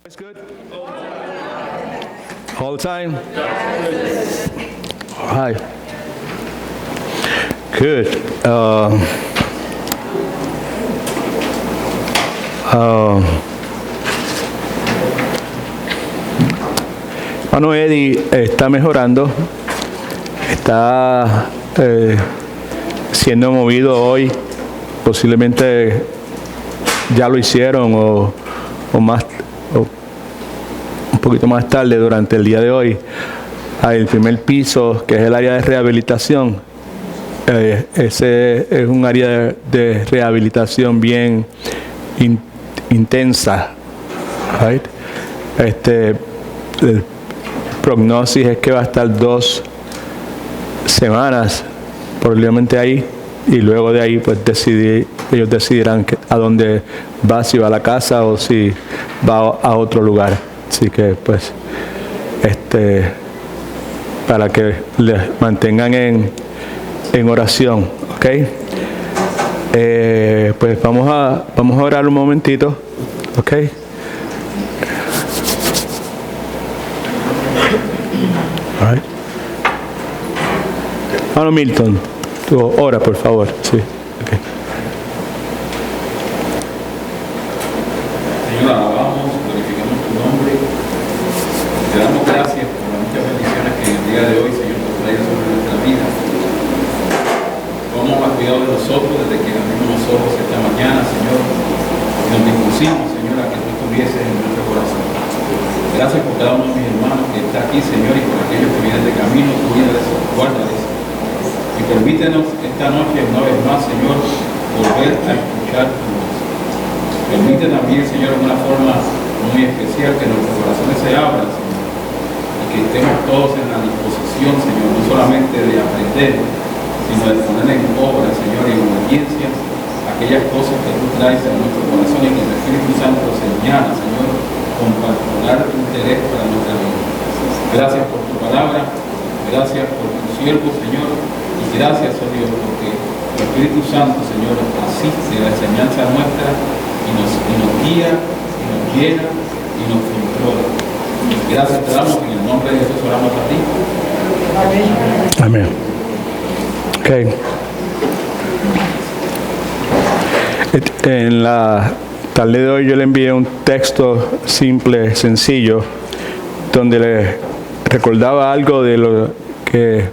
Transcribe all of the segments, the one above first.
It's good? All the time? Hi. Good. Hermano Eddie está mejorando. Está siendo movido hoy. Posiblemente ya lo hicieron o más un poquito más tarde durante el día de hoy al primer piso, que es el área de rehabilitación. Ese es un área de rehabilitación bien intensa, right? El prognosis es que va a estar 2 semanas probablemente ahí, y luego de ahí pues ellos decidirán a dónde va, si va a la casa o si va a otro lugar. Así que pues para que les mantengan en oración, ¿ok? Pues vamos a orar un momentito, ¿ok? All right. Hermano Milton, tú ora por favor, sí. Okay. Señor, alabamos, glorificamos tu nombre, te damos gracias por las muchas bendiciones que en el día de hoy, Señor, nos trae sobre nuestra vida. Cómo has cuidado de nosotros desde que abrimos los ojos esta mañana, Señor, y nos dispusimos, Señor, a que tú estuvieses en nuestro corazón. Gracias por cada uno de mis hermanos que está aquí, Señor, y por aquellos que vienen de camino, cuídales, guárdales. Y permítenos esta noche, una vez más, Señor, volver a escuchar tu voz. Permite también, Señor, de una forma muy especial que nuestros corazones se abran, Señor, y que estemos todos en la disposición, Señor, no solamente de aprender, sino de poner en obra, Señor, y en obediencia aquellas cosas que tú traes a nuestro corazón y que el Espíritu Santo señala, Señor, con particular interés para nuestra vida. Gracias por tu palabra, gracias por tu siervo, Señor, y gracias, oh Dios, porque el Espíritu Santo, Señor, asiste a la enseñanza nuestra y nos guía, y nos llena, y nos controla. Gracias te damos, en el nombre de Jesús oramos a ti. Amén. Okay. En la tarde de hoy yo le envié un texto simple, sencillo, donde le recordaba algo de lo que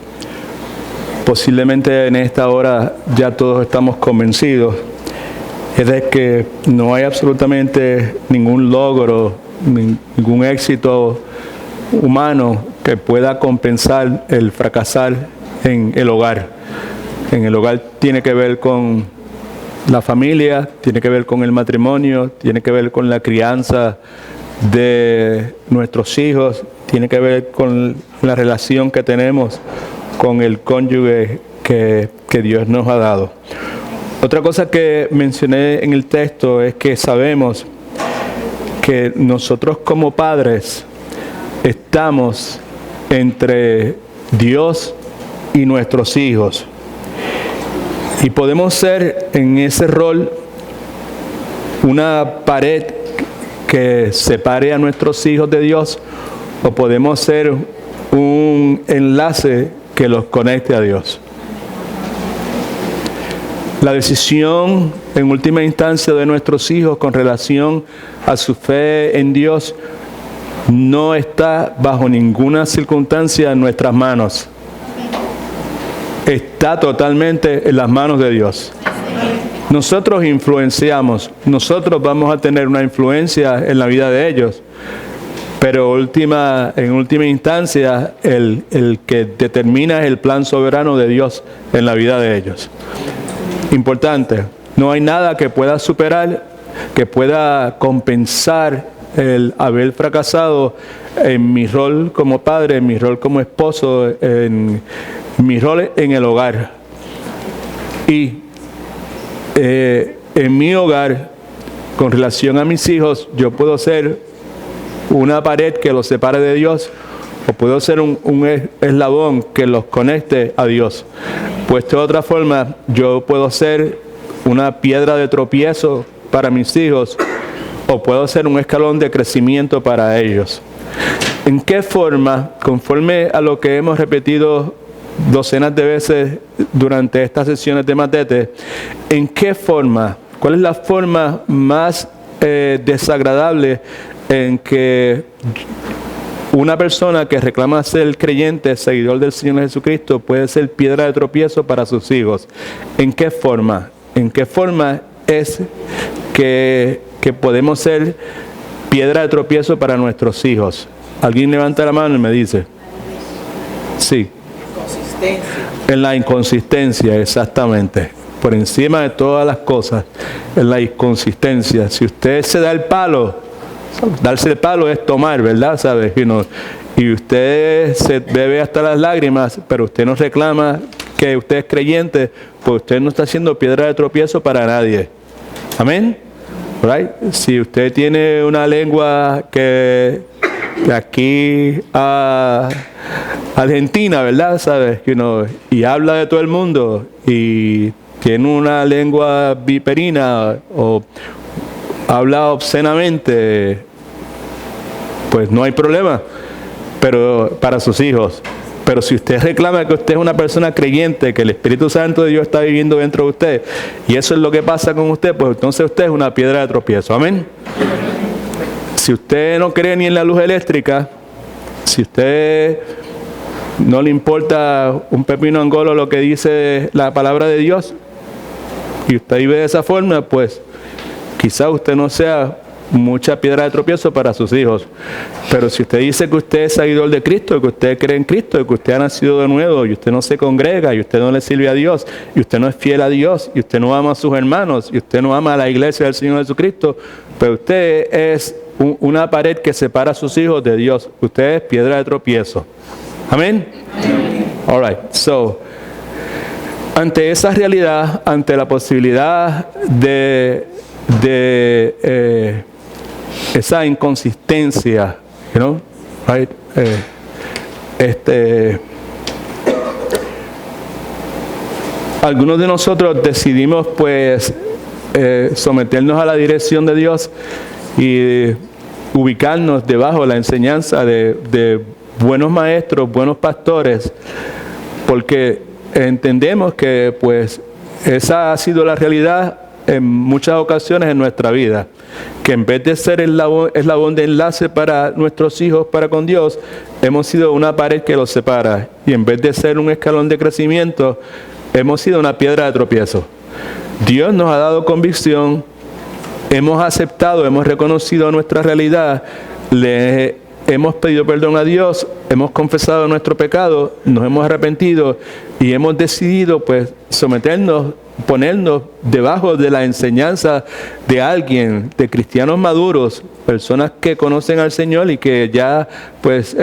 posiblemente en esta hora ya todos estamos convencidos, es de que no hay absolutamente ningún logro, ningún éxito humano que pueda compensar el fracasar en el hogar. En el hogar tiene que ver con la familia, tiene que ver con el matrimonio, tiene que ver con la crianza de nuestros hijos, tiene que ver con la relación que tenemos con el cónyuge que Dios nos ha dado. Otra cosa que mencioné en el texto es que sabemos que nosotros como padres estamos entre Dios y nuestros hijos. Y podemos ser en ese rol una pared que separe a nuestros hijos de Dios, o podemos ser un enlace que los conecte a Dios. La decisión en última instancia de nuestros hijos con relación a su fe en Dios no está bajo ninguna circunstancia en nuestras manos. Está totalmente en las manos de Dios. Nosotros influenciamos, nosotros vamos a tener una influencia en la vida de ellos, pero en última instancia el que determina es el plan soberano de Dios en la vida de ellos. Importante, no hay nada que pueda superar, que pueda compensar el haber fracasado en mi rol como padre, en mi rol como esposo, en mi rol en el hogar. Y en mi hogar, con relación a mis hijos, yo puedo ser una pared que los separe de Dios, o puedo ser un eslabón que los conecte a Dios. Puesto de otra forma, yo puedo ser una piedra de tropiezo para mis hijos, o puedo ser un escalón de crecimiento para ellos. ¿En qué forma, conforme a lo que hemos repetido docenas de veces durante estas sesiones de Matete, en qué forma, cuál es la forma más desagradable en que una persona que reclama ser creyente, seguidor del Señor Jesucristo, puede ser piedra de tropiezo para sus hijos? ¿En qué forma? ¿En qué forma es que podemos ser piedra de tropiezo para nuestros hijos? ¿Alguien levanta la mano y me dice? Sí. En la inconsistencia, exactamente. Por encima de todas las cosas, en la inconsistencia. Si usted se da el palo, darse el palo es tomar, ¿verdad? ¿Sabes? Y usted se bebe hasta las lágrimas, pero usted no reclama que usted es creyente, pues usted no está haciendo piedra de tropiezo para nadie. Amén. Right? Si usted tiene una lengua que aquí a Argentina, ¿verdad? ¿Sabes? Y habla de todo el mundo y tiene una lengua viperina o habla obscenamente, pues no hay problema, pero para sus hijos. Pero si usted reclama que usted es una persona creyente, que el Espíritu Santo de Dios está viviendo dentro de usted, y eso es lo que pasa con usted, pues entonces usted es una piedra de tropiezo. Amén. Si usted no cree ni en la luz eléctrica, si usted no le importa un pepino angolo lo que dice la palabra de Dios, y usted vive de esa forma, pues quizá usted no sea mucha piedra de tropiezo para sus hijos. Pero si usted dice que usted es seguidor de Cristo, que usted cree en Cristo, que usted ha nacido de nuevo, y usted no se congrega, y usted no le sirve a Dios, y usted no es fiel a Dios, y usted no ama a sus hermanos, y usted no ama a la iglesia del Señor Jesucristo, pues usted es una pared que separa a sus hijos de Dios. Usted es piedra de tropiezo. Amén. All right. So, ante esa realidad, ante la posibilidad de esa inconsistencia, right? Algunos de nosotros decidimos pues someternos a la dirección de Dios y ubicarnos debajo de la enseñanza de buenos maestros, buenos pastores, porque entendemos que pues esa ha sido la realidad en muchas ocasiones en nuestra vida, que en vez de ser el eslabón de enlace para nuestros hijos para con Dios, hemos sido una pared que los separa, y en vez de ser un escalón de crecimiento, hemos sido una piedra de tropiezo. Dios nos ha dado convicción, hemos aceptado, hemos reconocido nuestra realidad, le hemos pedido perdón a Dios, hemos confesado nuestro pecado, nos hemos arrepentido y hemos decidido pues someternos, ponernos debajo de la enseñanza de alguien, de cristianos maduros, personas que conocen al Señor y que ya pues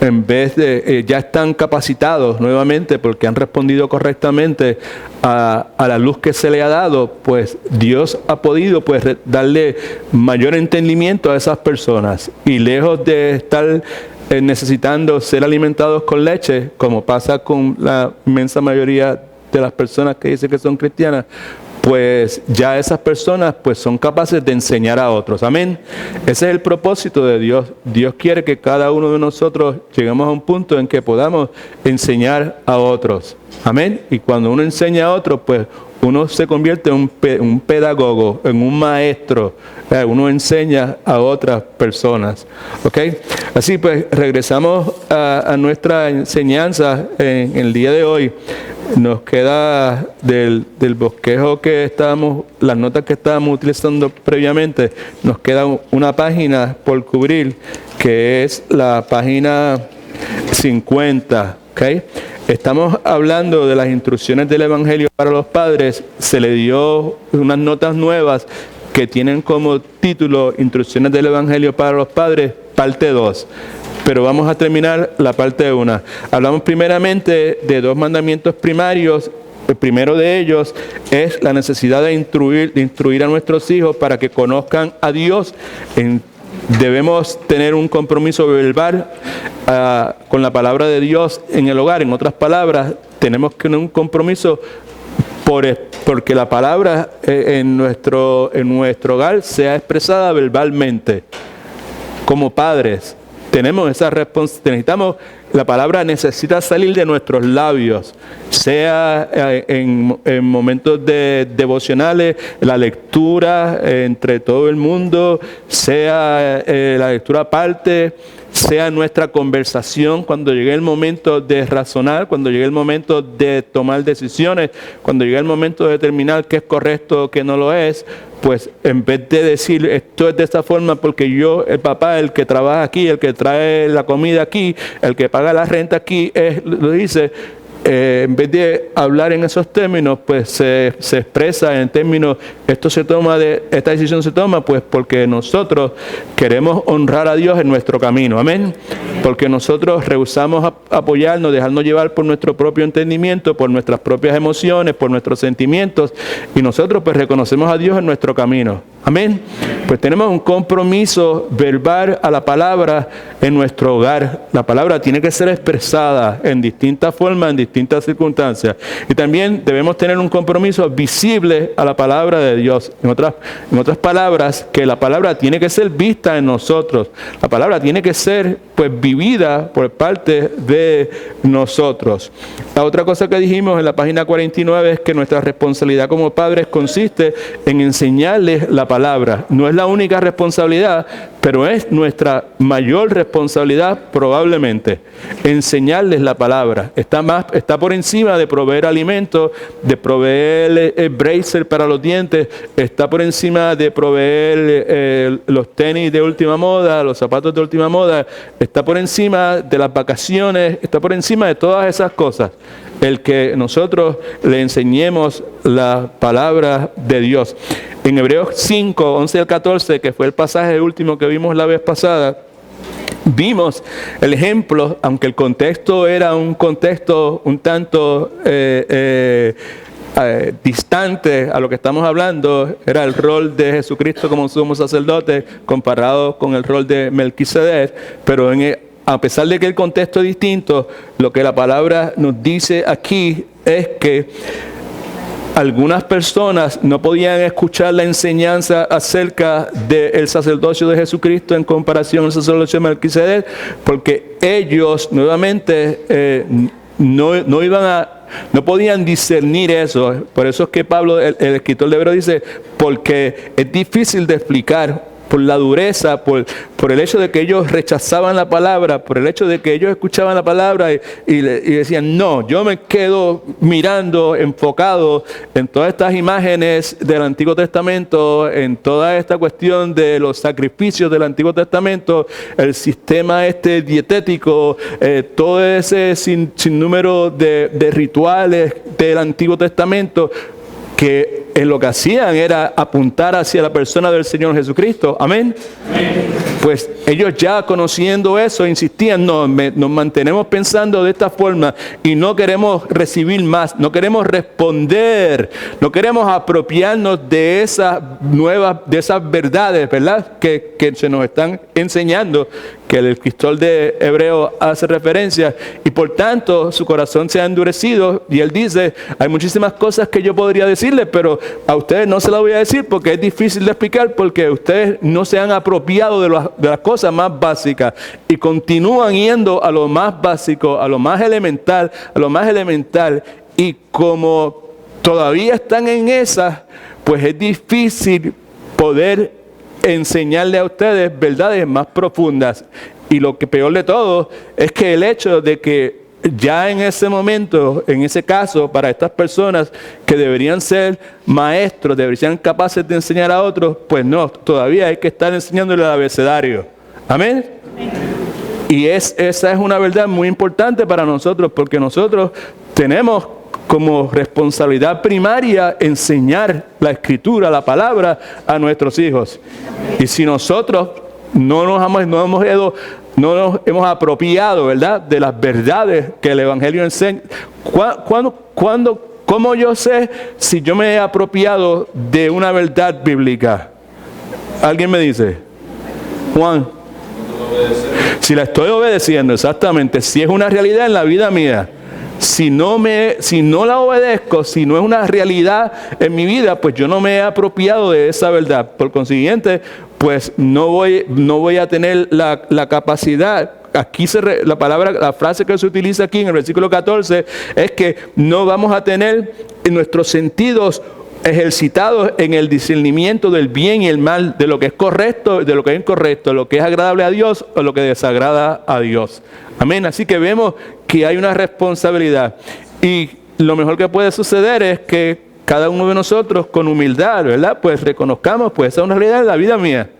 en vez de ya están capacitados nuevamente porque han respondido correctamente a la luz que se le ha dado, pues Dios ha podido pues darle mayor entendimiento a esas personas, y lejos de estar necesitando ser alimentados con leche, como pasa con la inmensa mayoría de las personas que dicen que son cristianas, pues ya esas personas pues son capaces de enseñar a otros. Amén. Ese es el propósito de Dios. Dios quiere que cada uno de nosotros lleguemos a un punto en que podamos enseñar a otros. Amén. Y cuando uno enseña a otros, pues uno se convierte en un pedagogo, en un maestro. Uno enseña a otras personas. ¿Ok? Así pues, regresamos a nuestra enseñanza en el día de hoy. Nos queda del bosquejo que estábamos, las notas que estábamos utilizando previamente, nos queda una página por cubrir, que es la página 50. ¿Okay? Estamos hablando de las instrucciones del Evangelio para los padres. Se le dio unas notas nuevas que tienen como título Instrucciones del Evangelio para los padres, parte 2. Pero vamos a terminar la parte 1. Hablamos primeramente de dos mandamientos primarios. El primero de ellos es la necesidad de instruir a nuestros hijos para que conozcan a Dios. Debemos tener un compromiso verbal con la palabra de Dios en el hogar. En otras palabras, tenemos que tener un compromiso porque la palabra en nuestro hogar sea expresada verbalmente. Como padres, tenemos esa responsabilidad. La palabra necesita salir de nuestros labios, sea en momentos devocionales, la lectura entre todo el mundo, sea la lectura aparte, sea nuestra conversación cuando llegue el momento de razonar, cuando llegue el momento de tomar decisiones, cuando llegue el momento de determinar qué es correcto, qué no lo es. Pues en vez de decir esto es de esta forma porque yo, el papá, el que trabaja aquí, el que trae la comida aquí, el que paga la renta aquí, lo dice, en vez de hablar en esos términos, pues se expresa en términos, esta decisión se toma pues porque nosotros queremos honrar a Dios en nuestro camino, amén. Porque nosotros rehusamos apoyarnos, dejarnos llevar por nuestro propio entendimiento, por nuestras propias emociones, por nuestros sentimientos, y nosotros pues reconocemos a Dios en nuestro camino, amén. Pues tenemos un compromiso verbal a la palabra en nuestro hogar. La palabra tiene que ser expresada en distintas formas, en distintas circunstancias. Y también debemos tener un compromiso visible a la palabra de Dios. En otras palabras, que la palabra tiene que ser vista en nosotros. La palabra tiene que ser pues vivida por parte de nosotros. La otra cosa que dijimos en la página 49 es que nuestra responsabilidad como padres consiste en enseñarles la palabra. No es la única responsabilidad, pero es nuestra mayor responsabilidad probablemente, enseñarles la palabra. Está por encima de proveer alimento, de proveer el bracer para los dientes, está por encima de proveer los tenis de última moda, los zapatos de última moda, está por encima de las vacaciones, está por encima de todas esas cosas. El que nosotros le enseñemos la palabra de Dios. En Hebreos 5, 11 al 14, que fue el pasaje último que vimos la vez pasada, vimos el ejemplo, aunque el contexto era un contexto un tanto distante a lo que estamos hablando, era el rol de Jesucristo como sumo sacerdote comparado con el rol de Melquisedec, pero a pesar de que el contexto es distinto, lo que la palabra nos dice aquí es que algunas personas no podían escuchar la enseñanza acerca del sacerdocio de Jesucristo en comparación al sacerdocio de Melquisedec, porque ellos nuevamente no podían discernir eso. Por eso es que Pablo, el escritor de Hebreos, dice, porque es difícil de explicar por la dureza, por el hecho de que ellos rechazaban la palabra, por el hecho de que ellos escuchaban la palabra y decían, no, yo me quedo mirando, enfocado en todas estas imágenes del Antiguo Testamento, en toda esta cuestión de los sacrificios del Antiguo Testamento, el sistema dietético, todo ese sinnúmero de rituales del Antiguo Testamento, que en lo que hacían era apuntar hacia la persona del Señor Jesucristo. Amén. Pues ellos ya conociendo eso insistían, nos mantenemos pensando de esta forma y no queremos recibir más, no queremos responder, no queremos apropiarnos de esas verdades, ¿verdad? Que se nos están enseñando, que el escritor de Hebreos hace referencia, y por tanto su corazón se ha endurecido, y él dice, hay muchísimas cosas que yo podría decirles, pero a ustedes no se las voy a decir porque es difícil de explicar, porque ustedes no se han apropiado de las cosas más básicas y continúan yendo a lo más básico, a lo más elemental, y como todavía están en esas, pues es difícil poder enseñarle a ustedes verdades más profundas. Y lo que peor de todo es que el hecho de que ya en ese momento, en ese caso, para estas personas que deberían ser maestros, deberían ser capaces de enseñar a otros, pues no, todavía hay que estar enseñándole el abecedario. Amén. Y esa es una verdad muy importante para nosotros, porque nosotros tenemos como responsabilidad primaria enseñar la Escritura, la palabra a nuestros hijos. Y si nosotros no nos hemos apropiado, ¿verdad?, de las verdades que el Evangelio enseña, ¿cómo yo sé si yo me he apropiado de una verdad bíblica? ¿Alguien me dice? Juan. Si la estoy obedeciendo, exactamente, si es una realidad en la vida mía. si no la obedezco, si no es una realidad en mi vida, pues yo no me he apropiado de esa verdad. Por consiguiente, pues no voy a tener la capacidad. Aquí la frase que se utiliza aquí en el versículo 14 es que no vamos a tener nuestros sentidos ejercitados en el discernimiento del bien y el mal, de lo que es correcto, de lo que es incorrecto, lo que es agradable a Dios o lo que desagrada a Dios. Amén. Así que vemos que hay una responsabilidad. Y lo mejor que puede suceder es que cada uno de nosotros con humildad, ¿verdad? Pues reconozcamos, pues esa es una realidad de la vida mía.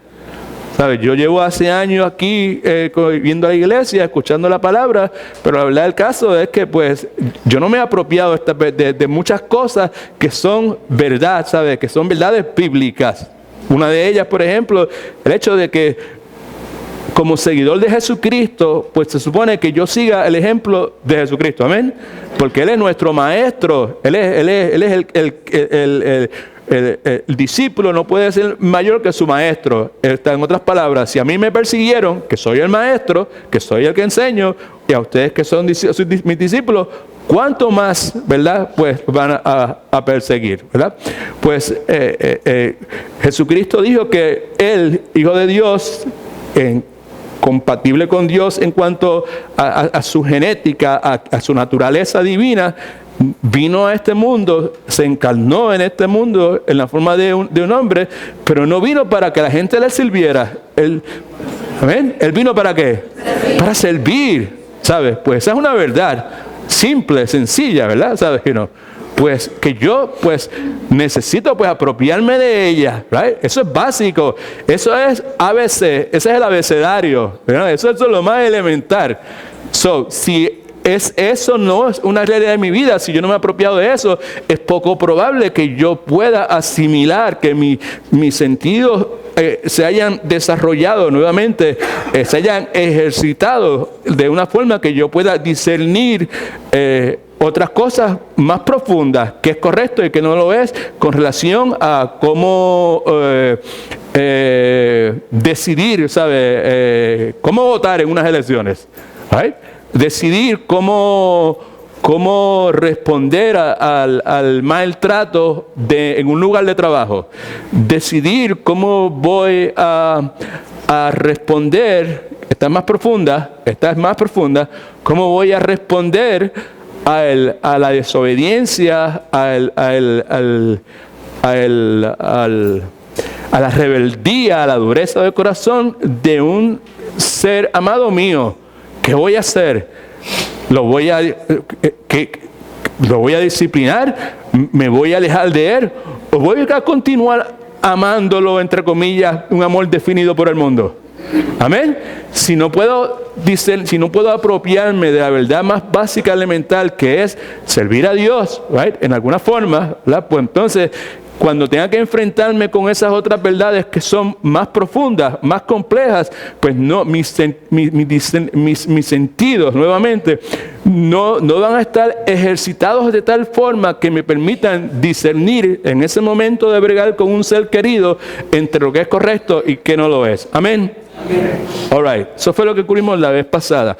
¿Sabes? Yo llevo hace años aquí viendo a la iglesia, escuchando la palabra, pero la verdad del caso es que pues yo no me he apropiado de muchas cosas que son verdad, ¿sabes? Que son verdades bíblicas. Una de ellas, por ejemplo, el hecho de que como seguidor de Jesucristo, pues se supone que yo siga el ejemplo de Jesucristo, amén, porque Él es nuestro maestro, Él es el discípulo no puede ser mayor que su maestro. En otras palabras, si a mí me persiguieron, que soy el maestro, que soy el que enseño, y a ustedes que son mis discípulos, ¿cuánto más, verdad? Pues van a perseguir, ¿verdad? Pues Jesucristo dijo que Él, Hijo de Dios, compatible con Dios en cuanto a su genética, a su naturaleza divina, vino a este mundo, se encarnó en este mundo en la forma de un hombre, pero no vino para que la gente le sirviera. ¿Amén? Él vino ¿para qué? Para servir, ¿sabes? Pues esa es una verdad simple, sencilla, ¿verdad? ¿Sabes que no? Pues que yo pues necesito pues apropiarme de ella, ¿right? Eso es básico, eso es ABC, ese es el abecedario, ¿verdad? Eso es lo más elemental. Si eso no es una realidad de mi vida, si yo no me he apropiado de eso, es poco probable que yo pueda asimilar, que mis sentidos se hayan desarrollado nuevamente, se hayan ejercitado de una forma que yo pueda discernir otras cosas más profundas, que es correcto y que no lo es, con relación a cómo decidir, ¿sabe? Cómo votar en unas elecciones, ¿right? Decidir cómo responder al maltrato en un lugar de trabajo. Decidir cómo voy a responder, esta es más profunda, cómo voy a responder a la desobediencia, a la rebeldía, a la dureza del corazón de un ser amado mío. ¿Qué voy a hacer? ¿Lo voy a disciplinar? ¿Me voy a alejar de él? ¿O voy a continuar amándolo, entre comillas, un amor definido por el mundo? Amén. Si no puedo apropiarme de la verdad más básica, elemental, que es servir a Dios, right, en alguna forma, ¿verdad? Pues entonces, cuando tenga que enfrentarme con esas otras verdades que son más profundas, más complejas, pues no, mis sentidos, nuevamente, no van a estar ejercitados de tal forma que me permitan discernir en ese momento de bregar con un ser querido entre lo que es correcto y que no lo es. Amén. All right. Eso fue lo que cubrimos la vez pasada.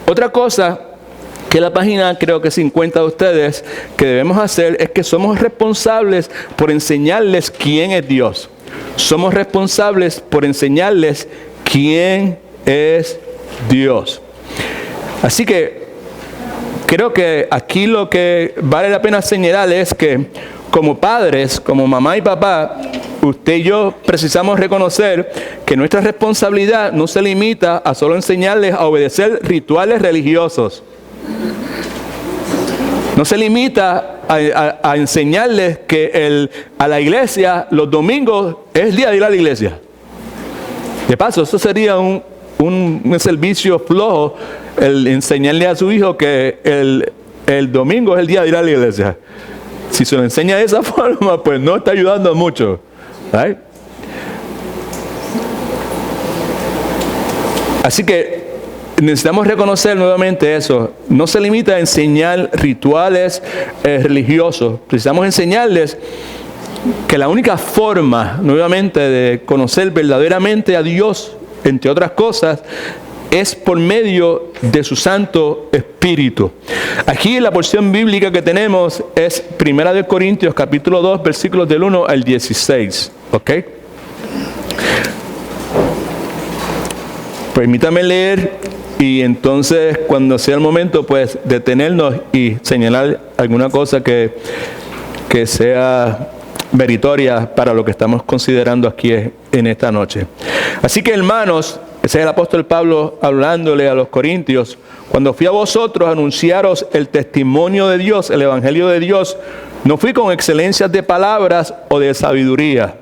Otra cosa que la página creo que 50 de ustedes que debemos hacer es que somos responsables por enseñarles quién es Dios. Somos responsables por enseñarles quién es Dios. Así que creo que aquí lo que vale la pena señalar es que como padres, como mamá y papá, usted y yo precisamos reconocer que nuestra responsabilidad no se limita a solo enseñarles a obedecer rituales religiosos. No se limita a enseñarles que a la iglesia los domingos es el día de ir a la iglesia. De paso, eso sería un servicio flojo, el enseñarle a su hijo que el domingo es el día de ir a la iglesia. Si se lo enseña de esa forma, pues no está ayudando mucho. ¿Right? Así que necesitamos reconocer nuevamente eso. No se limita a enseñar rituales religiosos. Precisamos enseñarles que la única forma, nuevamente, de conocer verdaderamente a Dios, entre otras cosas, es por medio de su Santo Espíritu. Aquí la porción bíblica que tenemos es 1 Corintios capítulo 2, versículos del 1 al 16. ¿Ok? Permítame leer y entonces cuando sea el momento pues detenernos y señalar alguna cosa que sea meritoria para lo que estamos considerando aquí en esta noche. Así que hermanos, ese es el apóstol Pablo hablándole a los corintios: cuando fui a vosotros a anunciaros el testimonio de Dios, el evangelio de Dios, no fui con excelencias de palabras o de sabiduría,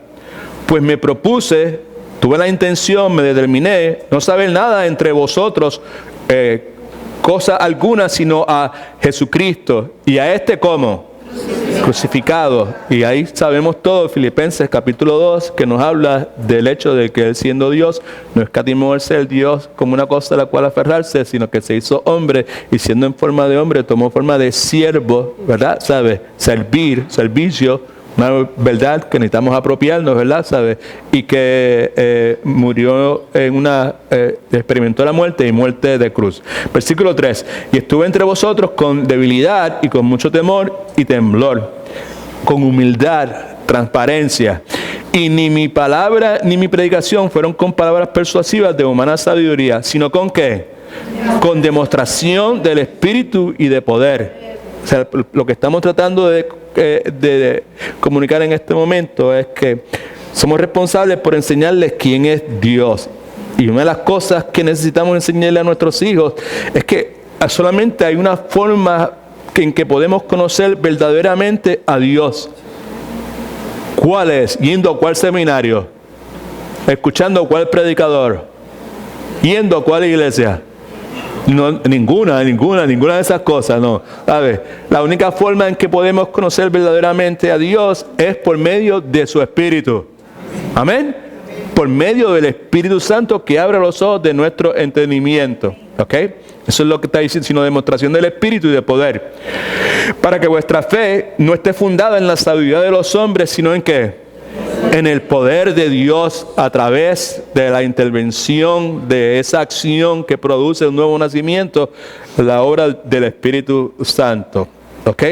pues me propuse, tuve la intención, me determiné, no saber nada entre vosotros, cosa alguna, sino a Jesucristo, y a este ¿cómo? Crucificado. Y ahí sabemos todo, Filipenses capítulo 2, que nos habla del hecho de que él, siendo Dios, no escatimó el ser Dios como una cosa a la cual aferrarse, sino que se hizo hombre, y siendo en forma de hombre tomó forma de siervo, ¿verdad? ¿Sabe? Servicio, una verdad que necesitamos apropiarnos, ¿verdad? ¿Sabe? Y que murió experimentó la muerte y muerte de cruz. Versículo 3: y estuve entre vosotros con debilidad y con mucho temor y temblor, con humildad, transparencia. Y ni mi palabra ni mi predicación fueron con palabras persuasivas de humana sabiduría, sino con ¿qué? Con demostración del Espíritu y de poder. O sea, lo que estamos tratando de comunicar en este momento es que somos responsables por enseñarles quién es Dios. Y una de las cosas que necesitamos enseñarle a nuestros hijos es que solamente hay una forma en que podemos conocer verdaderamente a Dios. ¿Cuál es? Yendo a cuál seminario, escuchando a cuál predicador, yendo a cuál iglesia. No, ninguna de esas cosas, no. ¿Sabe? La única forma en que podemos conocer verdaderamente a Dios es por medio de su Espíritu. Amén. Por medio del Espíritu Santo que abre los ojos de nuestro entendimiento. ¿Ok? Eso es lo que está diciendo, sino demostración del Espíritu y de poder. Para que vuestra fe no esté fundada en la sabiduría de los hombres, sino en ¿qué? En el poder de Dios a través de la intervención de esa acción que produce un nuevo nacimiento, la obra del Espíritu Santo. ¿Ok?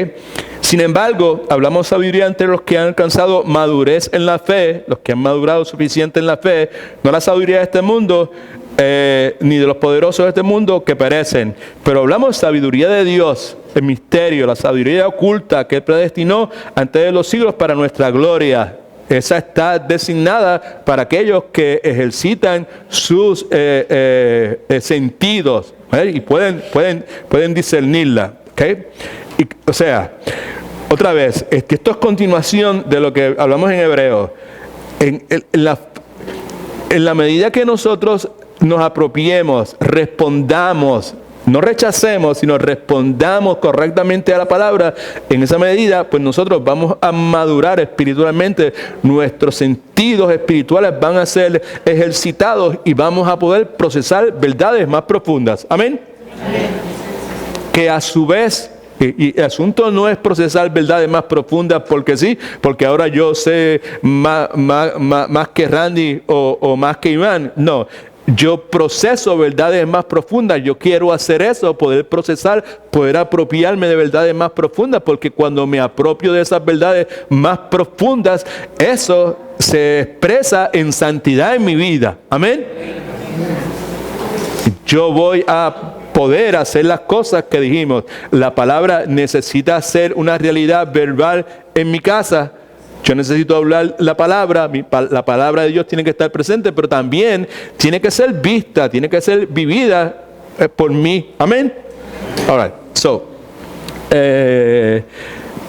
Sin embargo, hablamos sabiduría entre los que han alcanzado madurez en la fe, los que han madurado suficiente en la fe, no la sabiduría de este mundo, ni de los poderosos de este mundo que perecen, pero hablamos sabiduría de Dios, el misterio, la sabiduría oculta que Él predestinó antes de los siglos para nuestra gloria. Esa está designada para aquellos que ejercitan sus sentidos, ¿vale? Y pueden discernirla. ¿Okay? O sea, otra vez, es que esto es continuación de lo que hablamos en Hebreos. En la medida que nosotros nos apropiemos, respondamos, no rechacemos, sino respondamos correctamente a la palabra, en esa medida, pues nosotros vamos a madurar espiritualmente, nuestros sentidos espirituales van a ser ejercitados y vamos a poder procesar verdades más profundas. Amén. Amén. Que a su vez, y el asunto no es procesar verdades más profundas porque sí, porque ahora yo sé más que Randy o más que Iván. No. Yo proceso verdades más profundas, yo quiero hacer eso, poder procesar, poder apropiarme de verdades más profundas, porque cuando me apropio de esas verdades más profundas, eso se expresa en santidad en mi vida. Amén. Yo voy a poder hacer las cosas que dijimos. La palabra necesita ser una realidad verbal en mi casa. Yo necesito hablar la palabra de Dios tiene que estar presente, pero también tiene que ser vista, tiene que ser vivida por mí. Amén. All right. So,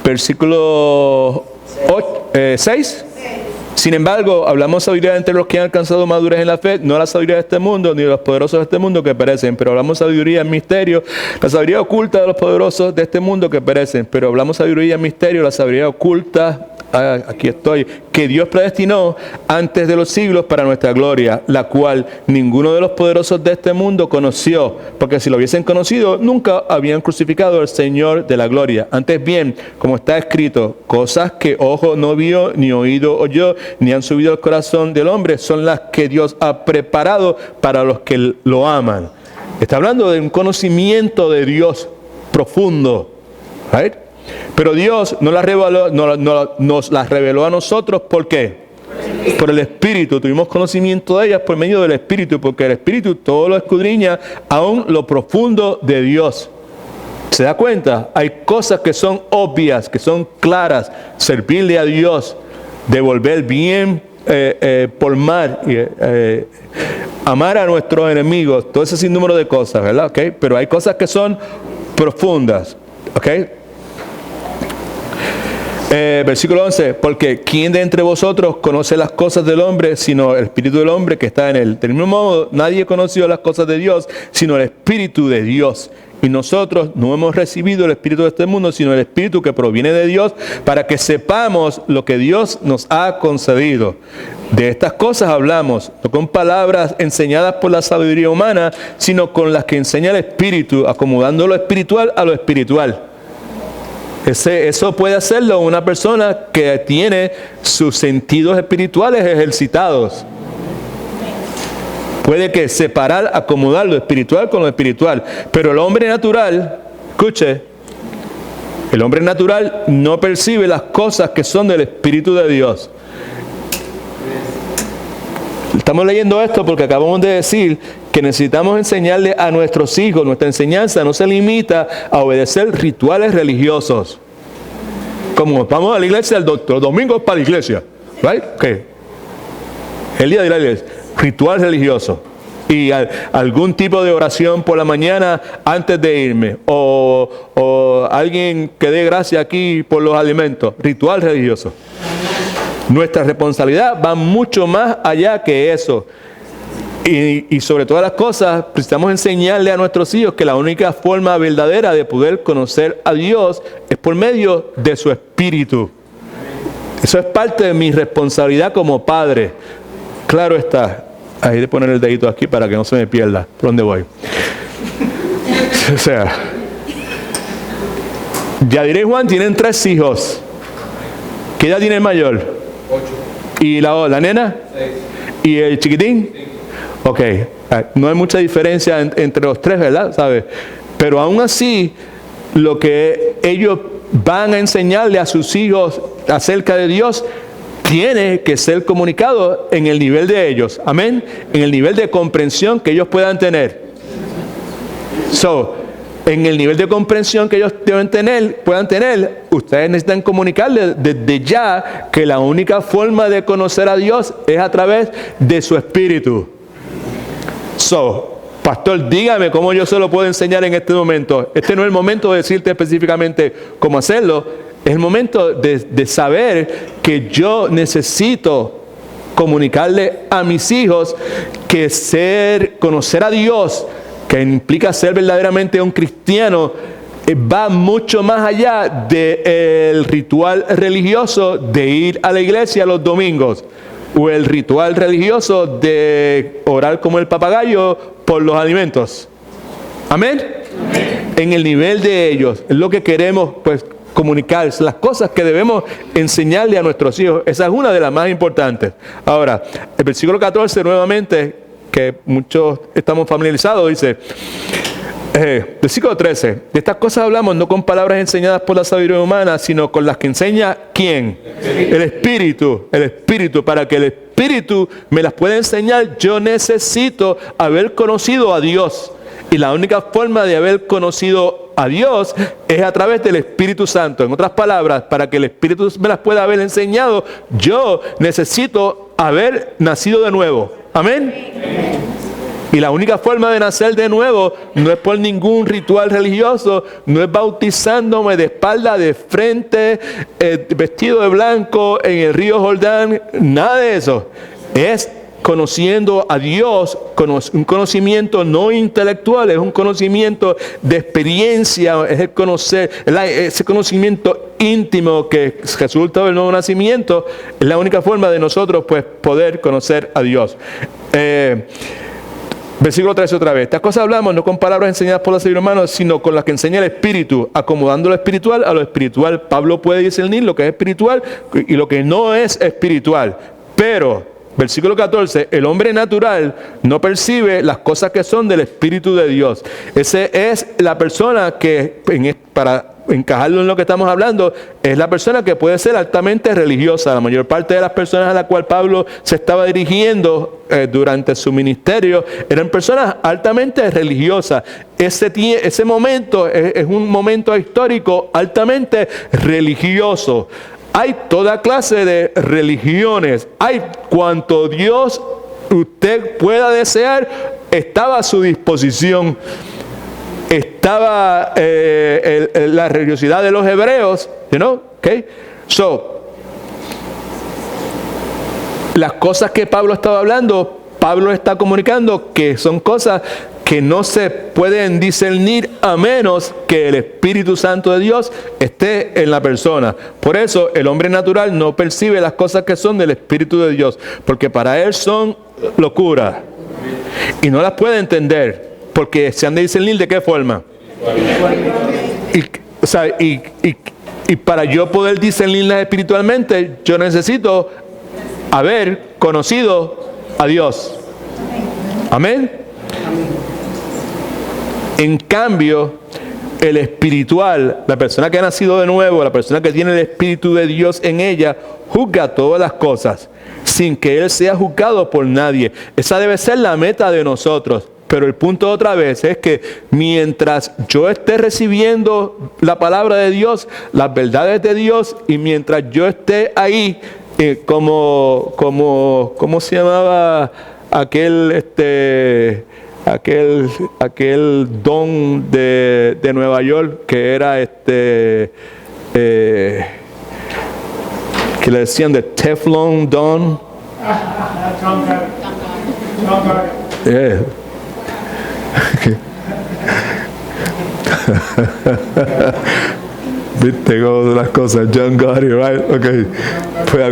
versículo 6. Sin embargo, hablamos sabiduría entre los que han alcanzado madurez en la fe, no la sabiduría de este mundo, ni de los poderosos de este mundo que perecen, pero hablamos sabiduría en misterio, la sabiduría oculta de los poderosos de este mundo que perecen, pero hablamos sabiduría en misterio, la sabiduría oculta, aquí estoy, que Dios predestinó antes de los siglos para nuestra gloria, la cual ninguno de los poderosos de este mundo conoció, porque si lo hubiesen conocido, nunca habían crucificado al Señor de la gloria. Antes bien, como está escrito, cosas que ojo no vio, ni oído oyó, ni han subido al corazón del hombre, son las que Dios ha preparado para los que lo aman. Está hablando de un conocimiento de Dios profundo. Right? Pero Dios nos las reveló a nosotros, ¿por qué? Por el Espíritu. Tuvimos conocimiento de ellas por medio del Espíritu, porque el Espíritu todo lo escudriña, aún lo profundo de Dios. ¿Se da cuenta? Hay cosas que son obvias, que son claras. Servirle a Dios, devolver bien por mal, amar a nuestros enemigos, todo ese sinnúmero de cosas, ¿verdad? ¿Okay? Pero hay cosas que son profundas. ¿Ok? Versículo 11, porque ¿quién de entre vosotros conoce las cosas del hombre sino el espíritu del hombre que está en él? Del mismo modo, nadie conoció las cosas de Dios sino el espíritu de Dios. Y nosotros no hemos recibido el espíritu de este mundo sino el espíritu que proviene de Dios, para que sepamos lo que Dios nos ha concedido. De estas cosas hablamos, no con palabras enseñadas por la sabiduría humana, sino con las que enseña el Espíritu, acomodando lo espiritual a lo espiritual. Eso puede hacerlo una persona que tiene sus sentidos espirituales ejercitados. Puede que separar, acomodar lo espiritual con lo espiritual. Pero el hombre natural, escuche, el hombre natural no percibe las cosas que son del Espíritu de Dios. Estamos leyendo esto porque acabamos de decir que necesitamos enseñarle a nuestros hijos. Nuestra enseñanza no se limita a obedecer rituales religiosos. Como vamos a la iglesia los domingos para la iglesia. ¿Right? Okay. El día de la iglesia. Ritual religioso. Y algún tipo de oración por la mañana antes de irme. O alguien que dé gracias aquí por los alimentos. Ritual religioso. Nuestra responsabilidad va mucho más allá que eso. Y sobre todas las cosas, necesitamos enseñarle a nuestros hijos que la única forma verdadera de poder conocer a Dios es por medio de su Espíritu. Eso es parte de mi responsabilidad como padre. Claro está. Ahí de poner el dedito aquí para que no se me pierda. ¿Por dónde voy? O sea, Yadira y Juan tienen 3 hijos. ¿Qué edad tiene el mayor? 8. ¿Y la nena? 6. ¿Y el chiquitín? Sí. Ok. No hay mucha diferencia entre los 3, ¿verdad? ¿Sabes? Pero aún así, lo que ellos van a enseñarle a sus hijos acerca de Dios tiene que ser comunicado en el nivel de ellos. Amén. En el nivel de comprensión que ellos puedan tener. En el nivel de comprensión que ellos puedan tener, ustedes necesitan comunicarles desde ya que la única forma de conocer a Dios es a través de su Espíritu. Pastor, dígame cómo yo se lo puedo enseñar en este momento. Este no es el momento de decirte específicamente cómo hacerlo. Es el momento de saber que yo necesito comunicarle a mis hijos que conocer a Dios, que implica ser verdaderamente un cristiano, va mucho más allá del ritual religioso de ir a la iglesia los domingos, o el ritual religioso de orar como el papagayo por los alimentos. ¿Amén? Amén. En el nivel de ellos, es lo que queremos pues comunicar, las cosas que debemos enseñarle a nuestros hijos. Esa es una de las más importantes. Ahora, el versículo 14 nuevamente, que muchos estamos familiarizados, dice, versículo 13, de estas cosas hablamos no con palabras enseñadas por la sabiduría humana, sino con las que enseña ¿quién? El Espíritu, para que el Espíritu me las pueda enseñar. Yo necesito haber conocido a Dios, y la única forma de haber conocido a Dios es a través del Espíritu Santo. En otras palabras, para que el Espíritu me las pueda haber enseñado, yo necesito haber nacido de nuevo. ¿Amén? Y la única forma de nacer de nuevo no es por ningún ritual religioso, no es bautizándome de espalda, de frente, vestido de blanco en el río Jordán, nada de eso. Es conociendo a Dios, un conocimiento no intelectual, es un conocimiento de experiencia, es el conocer, ese conocimiento íntimo que resulta del nuevo nacimiento, es la única forma de nosotros pues poder conocer a Dios. Versículo 13 otra vez. Estas cosas hablamos no con palabras enseñadas por los seres humanos, sino con las que enseña el Espíritu, acomodando lo espiritual a lo espiritual. Pablo puede discernir lo que es espiritual y lo que no es espiritual. Pero versículo 14, el hombre natural no percibe las cosas que son del Espíritu de Dios. Esa es la persona que, para encajarlo en lo que estamos hablando, es la persona que puede ser altamente religiosa. La mayor parte de las personas a las cuales Pablo se estaba dirigiendo durante su ministerio eran personas altamente religiosas. Ese momento es un momento histórico altamente religioso. Hay toda clase de religiones. Hay cuanto Dios usted pueda desear, estaba a su disposición. Estaba la religiosidad de los hebreos, okay? So, las cosas que Pablo estaba hablando, Pablo está comunicando que son cosas que no se pueden discernir a menos que el Espíritu Santo de Dios esté en la persona. Por eso el hombre natural no percibe las cosas que son del Espíritu de Dios, porque para él son locura y no las puede entender. Porque se han de discernir de qué forma. Y para yo poder discernirlas espiritualmente, yo necesito haber conocido a Dios. Amén. En cambio, el espiritual, la persona que ha nacido de nuevo, la persona que tiene el Espíritu de Dios en ella, juzga todas las cosas sin que él sea juzgado por nadie. Esa debe ser la meta de nosotros. Pero el punto otra vez es que mientras yo esté recibiendo la palabra de Dios, las verdades de Dios, y mientras yo esté ahí, ¿cómo se llamaba aquel don de Nueva York que era que le decían de Teflon Don? Yeah. Viste cómo son las cosas, John Gotti, right? Okay. Pues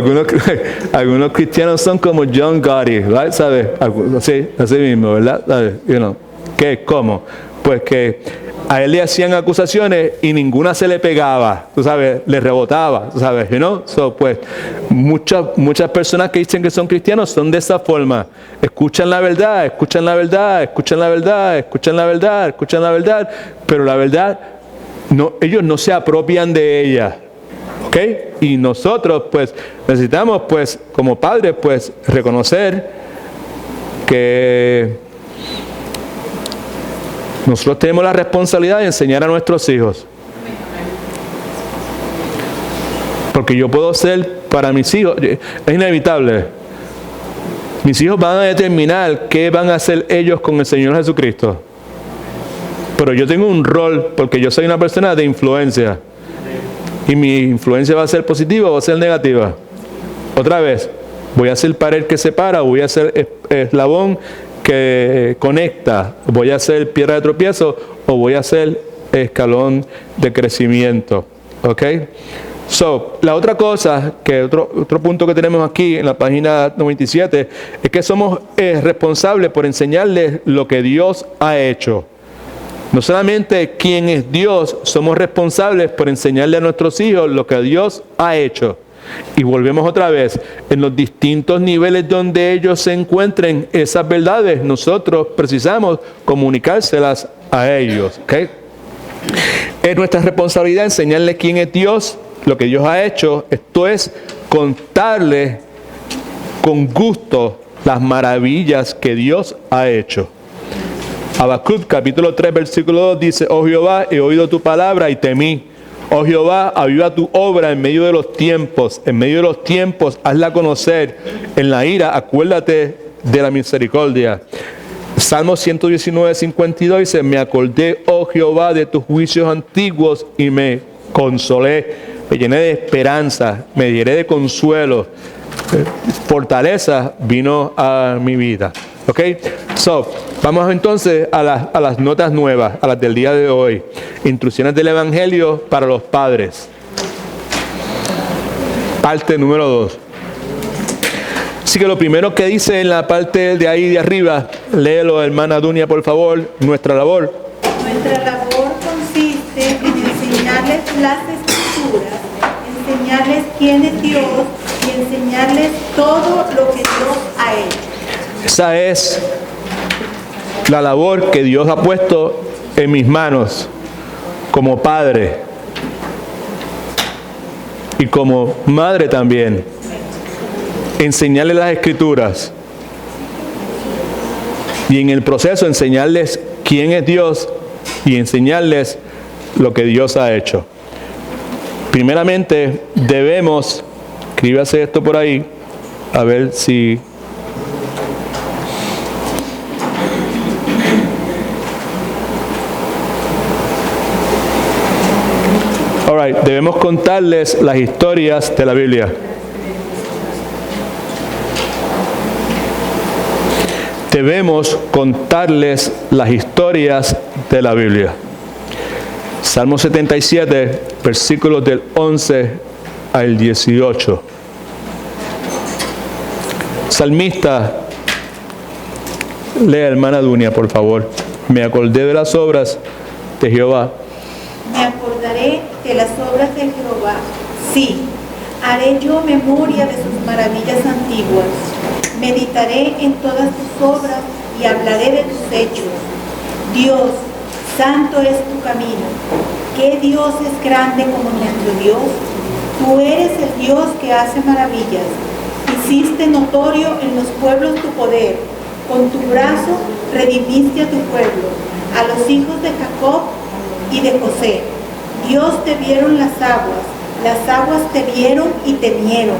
algunos cristianos son como John Gotti, right? ¿Sabes? Así mismo, ¿verdad? ¿Sabes? ¿Qué? ¿Cómo? Pues que a él le hacían acusaciones y ninguna se le pegaba, tú sabes, le rebotaba, tú sabes, So, pues, muchas personas que dicen que son cristianos son de esa forma. Escuchan la verdad, escuchan la verdad, escuchan la verdad, escuchan la verdad, escuchan la verdad, pero la verdad, ellos no se apropian de ella, ¿ok? Y nosotros, pues, necesitamos, pues, como padres, pues, reconocer que nosotros tenemos la responsabilidad de enseñar a nuestros hijos. Porque yo puedo ser para mis hijos, es inevitable. Mis hijos van a determinar qué van a hacer ellos con el Señor Jesucristo. Pero yo tengo un rol porque yo soy una persona de influencia. Y mi influencia va a ser positiva o va a ser negativa. Otra vez, voy a ser pared que separa, voy a ser eslabón que conecta, voy a ser piedra de tropiezo o voy a ser escalón de crecimiento. ¿Ok? So, la otra cosa, otro punto que tenemos aquí en la página 97, es que somos responsables por enseñarles lo que Dios ha hecho. No solamente quién es Dios, somos responsables por enseñarle a nuestros hijos lo que Dios ha hecho. Y volvemos otra vez, en los distintos niveles donde ellos se encuentren esas verdades, nosotros precisamos comunicárselas a ellos. ¿Okay? Es nuestra responsabilidad enseñarles quién es Dios, lo que Dios ha hecho. Esto es contarles con gusto las maravillas que Dios ha hecho. Habacuc capítulo 3 versículo 2 dice: Oh Jehová, he oído tu palabra y temí. Oh Jehová, aviva tu obra en medio de los tiempos. En medio de los tiempos, hazla conocer. En la ira, acuérdate de la misericordia. Salmo 119, 52 dice: Me acordé, oh Jehová, de tus juicios antiguos y me consolé. Me llené de esperanza, me llené de consuelo. Fortaleza vino a mi vida. ¿Ok? So, vamos entonces a las notas nuevas, a las del día de hoy. Instrucciones del Evangelio para los padres. Parte número 2. Así que lo primero que dice en la parte de ahí de arriba, léelo, hermana Dunia, por favor. Nuestra labor. Nuestra labor consiste en enseñarles las Escrituras, enseñarles quién es Dios y enseñarles todo lo que Dios ha Esa es la labor que Dios ha puesto en mis manos como padre y como madre también. Enseñarles las Escrituras y en el proceso enseñarles quién es Dios y enseñarles lo que Dios ha hecho. Primeramente debemos, escríbase esto por ahí, a ver si... Alright, debemos contarles las historias de la Biblia. Debemos contarles las historias de la Biblia. Salmo 77, versículos del 11 al 18. Salmista, lea, hermana Dunia, por favor. Me acordé de las obras de Jehová. Me acordaré de las obras de Jehová. Sí, haré yo memoria de sus maravillas antiguas. Meditaré en todas tus obras y hablaré de tus hechos. Dios, santo es tu camino. ¿Qué Dios es grande como nuestro Dios? Tú eres el Dios que hace maravillas. Hiciste notorio en los pueblos tu poder. Con tu brazo redimiste a tu pueblo, a los hijos de Jacob y de José. Dios te vieron las aguas te vieron y temieron.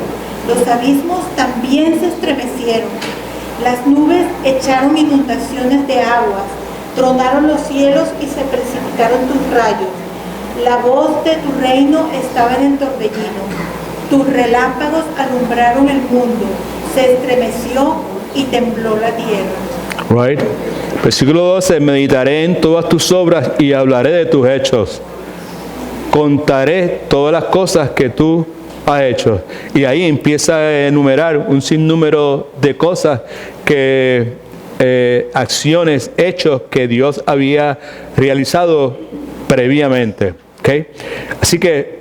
Los abismos también se estremecieron. Las nubes echaron inundaciones de aguas, tronaron los cielos y se precipitaron tus rayos. La voz de tu reino estaba en el torbellino. Tus relámpagos alumbraron el mundo. Se estremeció y tembló la tierra. Right. Versículo 12, meditaré en todas tus obras y hablaré de tus hechos. Contaré todas las cosas que tú has hecho. Y ahí empieza a enumerar un sinnúmero de cosas acciones, hechos que Dios había realizado previamente. ¿Okay? Así que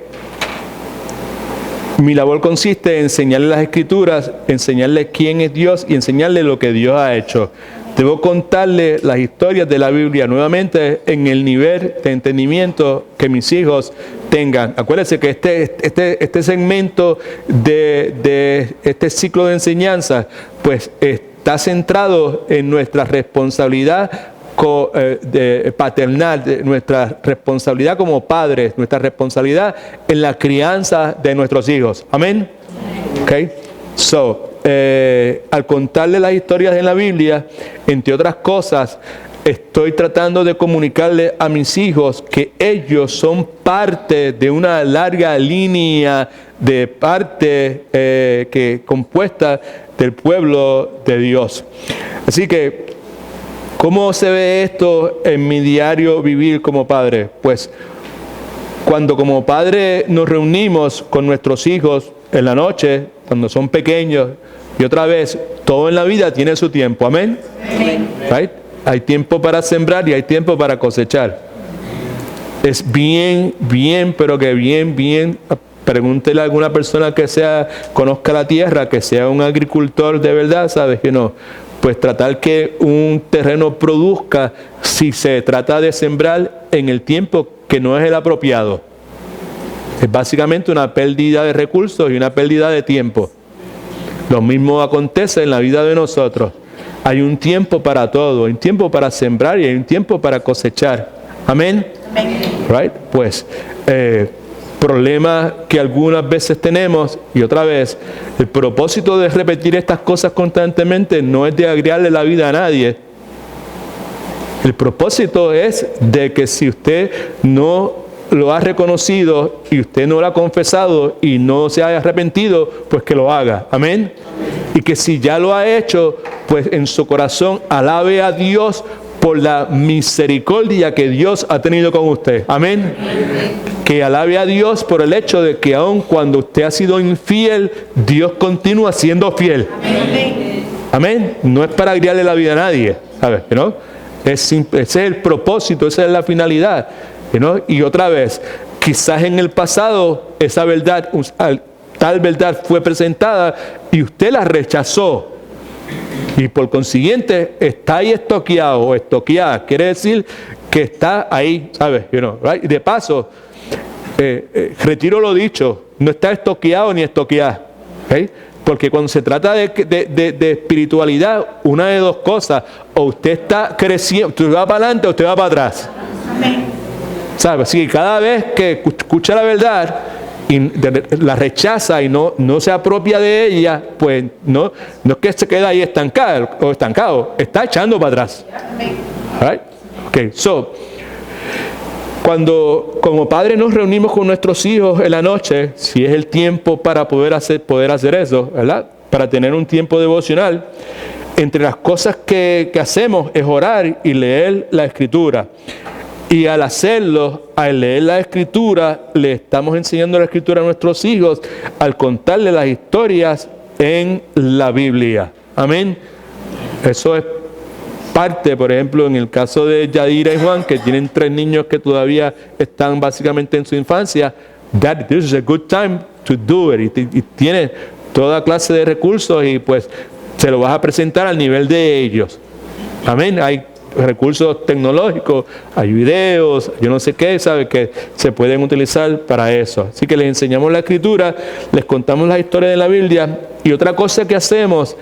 mi labor consiste en enseñarle las Escrituras, enseñarle quién es Dios y enseñarle lo que Dios ha hecho. Debo contarle las historias de la Biblia nuevamente en el nivel de entendimiento que mis hijos tengan. Acuérdense que este segmento de este ciclo de enseñanza, pues está centrado en nuestra responsabilidad paternal, nuestra responsabilidad como padres, nuestra responsabilidad en la crianza de nuestros hijos. Amén. Okay. Al contarle las historias en la Biblia, entre otras cosas, estoy tratando de comunicarle a mis hijos que ellos son parte de una larga línea de parte compuesta del pueblo de Dios. Así que, ¿cómo se ve esto en mi diario vivir como padre? Pues, cuando como padre nos reunimos con nuestros hijos en la noche, cuando son pequeños, y otra vez, todo en la vida tiene su tiempo. Amén. Right? Hay tiempo para sembrar y hay tiempo para cosechar. Es bien, pero que bien. Pregúntele a alguna persona que conozca la tierra, que sea un agricultor de verdad, ¿sabes que no? Pues tratar que un terreno produzca si se trata de sembrar en el tiempo que no es el apropiado. Es básicamente una pérdida de recursos y una pérdida de tiempo. Lo mismo acontece en la vida de nosotros. Hay un tiempo para todo, hay un tiempo para sembrar y hay un tiempo para cosechar. Amén. Right? Pues, problema que algunas veces tenemos, y otra vez, el propósito de repetir estas cosas constantemente no es de agriarle la vida a nadie. El propósito es de que si usted no lo ha reconocido y usted no lo ha confesado y no se haya arrepentido, pues que lo haga. Amén. Y que si ya lo ha hecho, pues en su corazón alabe a Dios por la misericordia que Dios ha tenido con usted. Amén. Que alabe a Dios por el hecho de que aun cuando usted ha sido infiel, Dios continúa siendo fiel. Amén. No es para agriarle la vida a nadie, ¿sabes? ¿No? Ese es el propósito, esa es la finalidad. ¿No? Y otra vez, quizás en el pasado esa verdad, tal verdad fue presentada y usted la rechazó. Y por consiguiente, está ahí estoqueado o estoqueada. Quiere decir que está ahí, ¿sabes? Right? Y de paso, retiro lo dicho, no está estoqueado ni estoqueada. ¿Okay? Porque cuando se trata de espiritualidad, una de dos cosas, o usted está creciendo, usted va para adelante o usted va para atrás. Amén. ¿Sabes? Así que cada vez que escucha la verdad y la rechaza y no se apropia de ella, pues no es que se queda ahí estancado, está echando para atrás. Amén. Right? Okay, so, cuando como padres nos reunimos con nuestros hijos en la noche, si es el tiempo para poder hacer eso, ¿verdad? Para tener un tiempo devocional, entre las cosas que hacemos es orar y leer la Escritura. Y al hacerlo, al leer la Escritura, le estamos enseñando la Escritura a nuestros hijos al contarle las historias en la Biblia. Amén. Eso es parte, por ejemplo, en el caso de Yadira y Juan, que tienen 3 niños que todavía están básicamente en su infancia. This is a good time to do it. Y tiene toda clase de recursos y pues se lo vas a presentar al nivel de ellos. Amén. Hay recursos tecnológicos, hay videos, yo no sé qué, ¿sabe? Que se pueden utilizar para eso. Así que les enseñamos la Escritura, les contamos la historia de la Biblia. Y otra cosa que hacemos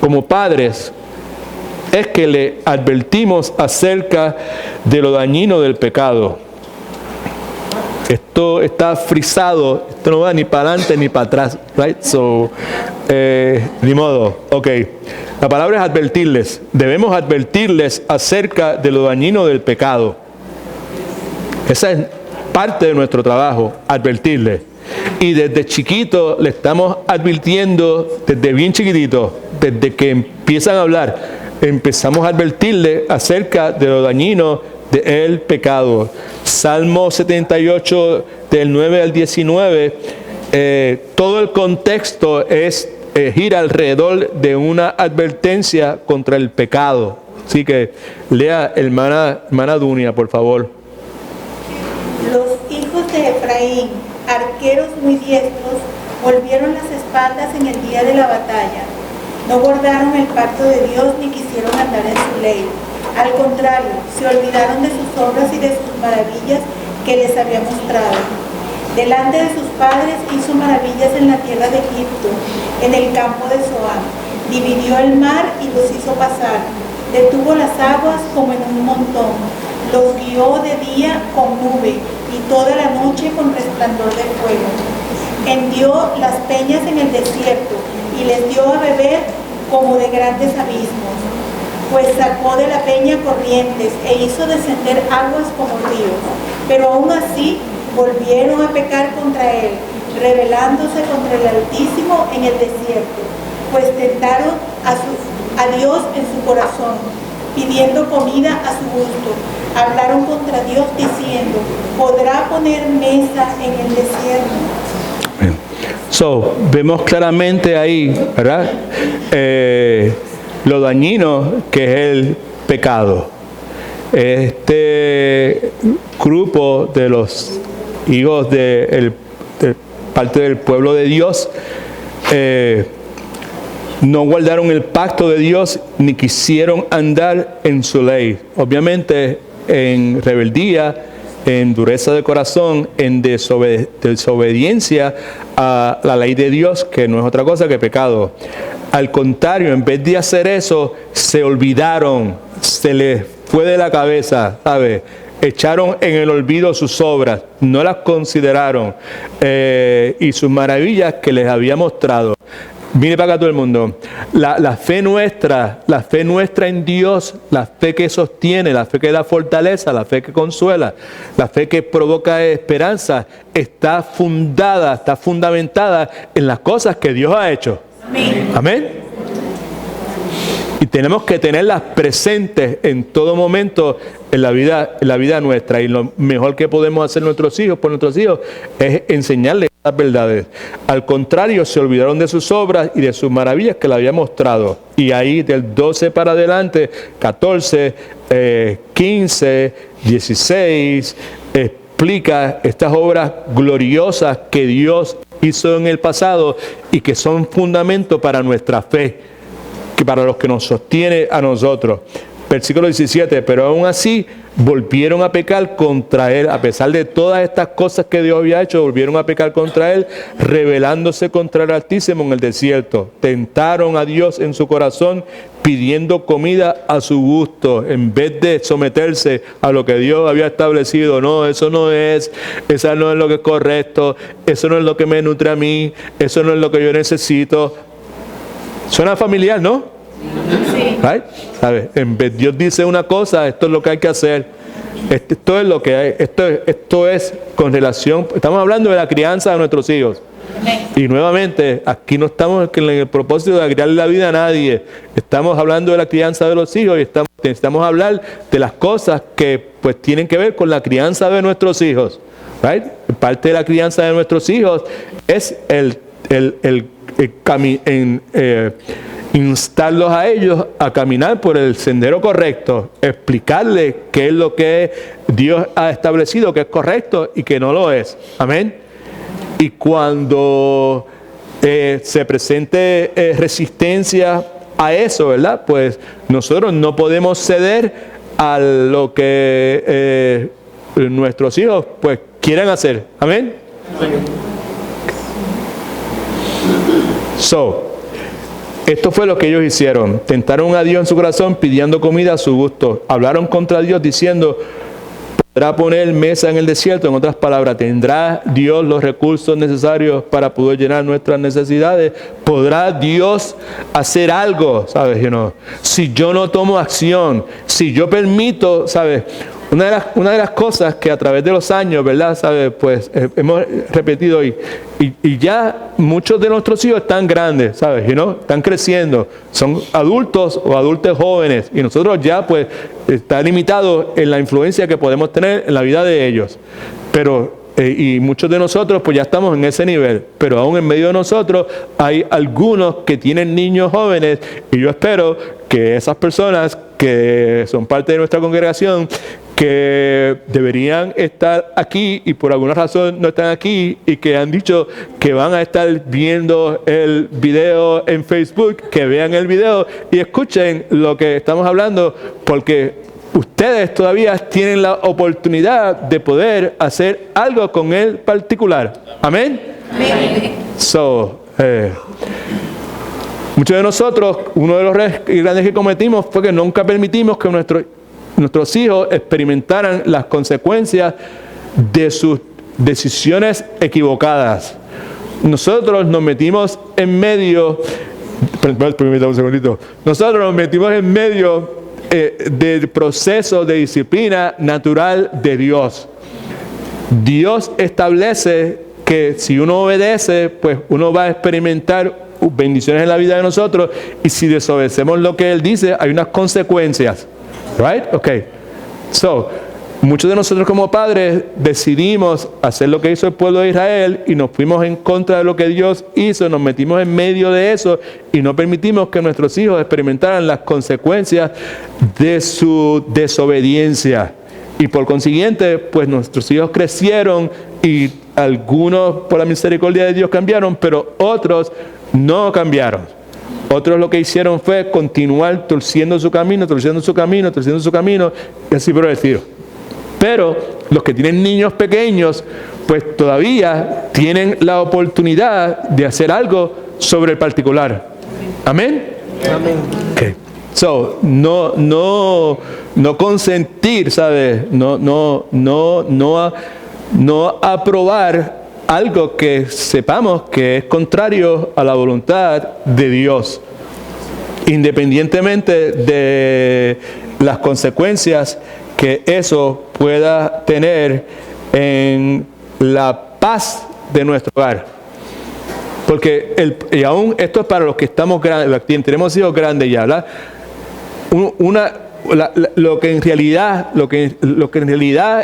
como padres es que le advertimos acerca de lo dañino del pecado. Esto está frisado, esto no va ni para adelante ni para atrás, right? So, ni modo, ok. La palabra es advertirles. Debemos advertirles acerca de lo dañino del pecado. Esa es parte de nuestro trabajo, advertirles. Y desde chiquito le estamos advirtiendo, desde bien chiquitito, desde que empiezan a hablar, empezamos a advertirles acerca de lo dañino del pecado. Salmo 78, del 9 al 19, todo el contexto gira alrededor de una advertencia contra el pecado. Así que lea, hermana Dunia, por favor. Los hijos de Efraín, arqueros muy diestros, volvieron las espaldas en el día de la batalla. No guardaron el pacto de Dios ni quisieron andar en su ley. Al contrario, se olvidaron de sus obras y de sus maravillas que les había mostrado. Delante de sus padres hizo maravillas en la tierra de Egipto, en el campo de Zoán. Dividió el mar y los hizo pasar. Detuvo las aguas como en un montón. Los guió de día con nube y toda la noche con resplandor de fuego. Hendió las peñas en el desierto y les dio a beber como de grandes abismos. Pues sacó de la peña corrientes e hizo descender aguas como ríos. Pero aún así volvieron a pecar contra él, rebelándose contra el Altísimo en el desierto, pues tentaron a Dios en su corazón, pidiendo comida a su gusto. Hablaron contra Dios diciendo, ¿podrá poner mesa en el desierto? Bien. So, vemos claramente ahí, ¿verdad? Lo dañino que es el pecado. Este grupo de los hijos de parte del pueblo de Dios no guardaron el pacto de Dios ni quisieron andar en su ley. Obviamente en rebeldía, en dureza de corazón, en desobediencia a la ley de Dios, que no es otra cosa que pecado. Al contrario, en vez de hacer eso, se olvidaron, se les fue de la cabeza, ¿sabe? Echaron en el olvido sus obras, no las consideraron y sus maravillas que les había mostrado. Mire para acá todo el mundo. La fe nuestra en Dios, la fe que sostiene, la fe que da fortaleza, la fe que consuela, la fe que provoca esperanza, está fundamentada en las cosas que Dios ha hecho. Amén. Amén. Y tenemos que tenerlas presentes en todo momento en la vida nuestra. Y lo mejor que podemos hacer por nuestros hijos es enseñarles las verdades. Al contrario, se olvidaron de sus obras y de sus maravillas que le había mostrado. Y ahí del 12 para adelante, 14, 15, 16, explica estas obras gloriosas que Dios hizo en el pasado y que son fundamento para nuestra fe, que para los que nos sostiene a nosotros. Versículo 17, pero aún así volvieron a pecar contra Él, a pesar de todas estas cosas que Dios había hecho, volvieron a pecar contra Él, rebelándose contra el Altísimo en el desierto. Tentaron a Dios en su corazón, pidiendo comida a su gusto, en vez de someterse a lo que Dios había establecido. No, eso no es lo que es correcto, eso no es lo que me nutre a mí, eso no es lo que yo necesito. Suena familiar, ¿no? Sí. Right? ¿Sabes? En vez Dios dice una cosa, esto es lo que hay que hacer. Esto es lo que hay. Esto es con relación. Estamos hablando de la crianza de nuestros hijos. Amén. Y nuevamente, aquí no estamos en el propósito de agregarle la vida a nadie. Estamos hablando de la crianza de los hijos y necesitamos hablar de las cosas que pues tienen que ver con la crianza de nuestros hijos. Right? Parte de la crianza de nuestros hijos es instarlos a ellos a caminar por el sendero correcto, explicarles qué es lo que Dios ha establecido que es correcto y que no lo es. Amén. Y cuando se presente resistencia a eso, ¿verdad? Pues nosotros no podemos ceder a lo que nuestros hijos pues quieren hacer. Amén. Esto fue lo que ellos hicieron. Tentaron a Dios en su corazón pidiendo comida a su gusto. Hablaron contra Dios diciendo, ¿podrá poner mesa en el desierto? En otras palabras, ¿tendrá Dios los recursos necesarios para poder llenar nuestras necesidades? ¿Podrá Dios hacer algo? ¿Sabes? Si yo no tomo acción, si yo permito, ¿sabes? Una de las cosas que a través de los años, ¿verdad? ¿Sabes? Pues hemos repetido y ya muchos de nuestros hijos están grandes, ¿sabes? Están creciendo, son adultos o adultos jóvenes y nosotros ya pues está limitado en la influencia que podemos tener en la vida de ellos. Pero y muchos de nosotros pues ya estamos en ese nivel, pero aún en medio de nosotros hay algunos que tienen niños jóvenes y yo espero que esas personas que son parte de nuestra congregación que deberían estar aquí y por alguna razón no están aquí y que han dicho que van a estar viendo el video en Facebook, que vean el video y escuchen lo que estamos hablando, porque ustedes todavía tienen la oportunidad de poder hacer algo con él particular. Amén. Amén. Muchos de nosotros, uno de los grandes que cometimos fue que nunca permitimos que nuestros hijos experimentaran las consecuencias de sus decisiones equivocadas. Nosotros nos metimos en medio, permítame un segundito, nosotros nos metimos en medio del proceso de disciplina natural de Dios. Dios establece que si uno obedece, pues uno va a experimentar bendiciones en la vida de nosotros y si desobedecemos lo que Él dice, hay unas consecuencias. Right? Okay. Muchos de nosotros como padres decidimos hacer lo que hizo el pueblo de Israel y nos fuimos en contra de lo que Dios hizo, nos metimos en medio de eso y no permitimos que nuestros hijos experimentaran las consecuencias de su desobediencia. Y por consiguiente, pues nuestros hijos crecieron y algunos por la misericordia de Dios cambiaron, pero otros no cambiaron. Otros lo que hicieron fue continuar torciendo su camino, y así por el estilo. Pero los que tienen niños pequeños, pues todavía tienen la oportunidad de hacer algo sobre el particular. ¿Amén? Amén. Okay. No consentir, ¿sabes? No aprobar algo que sepamos que es contrario a la voluntad de Dios, independientemente de las consecuencias que eso pueda tener en la paz de nuestro hogar. Porque y aún esto es para los que estamos grandes, tenemos hijos grandes ya, ¿verdad? Lo que en realidad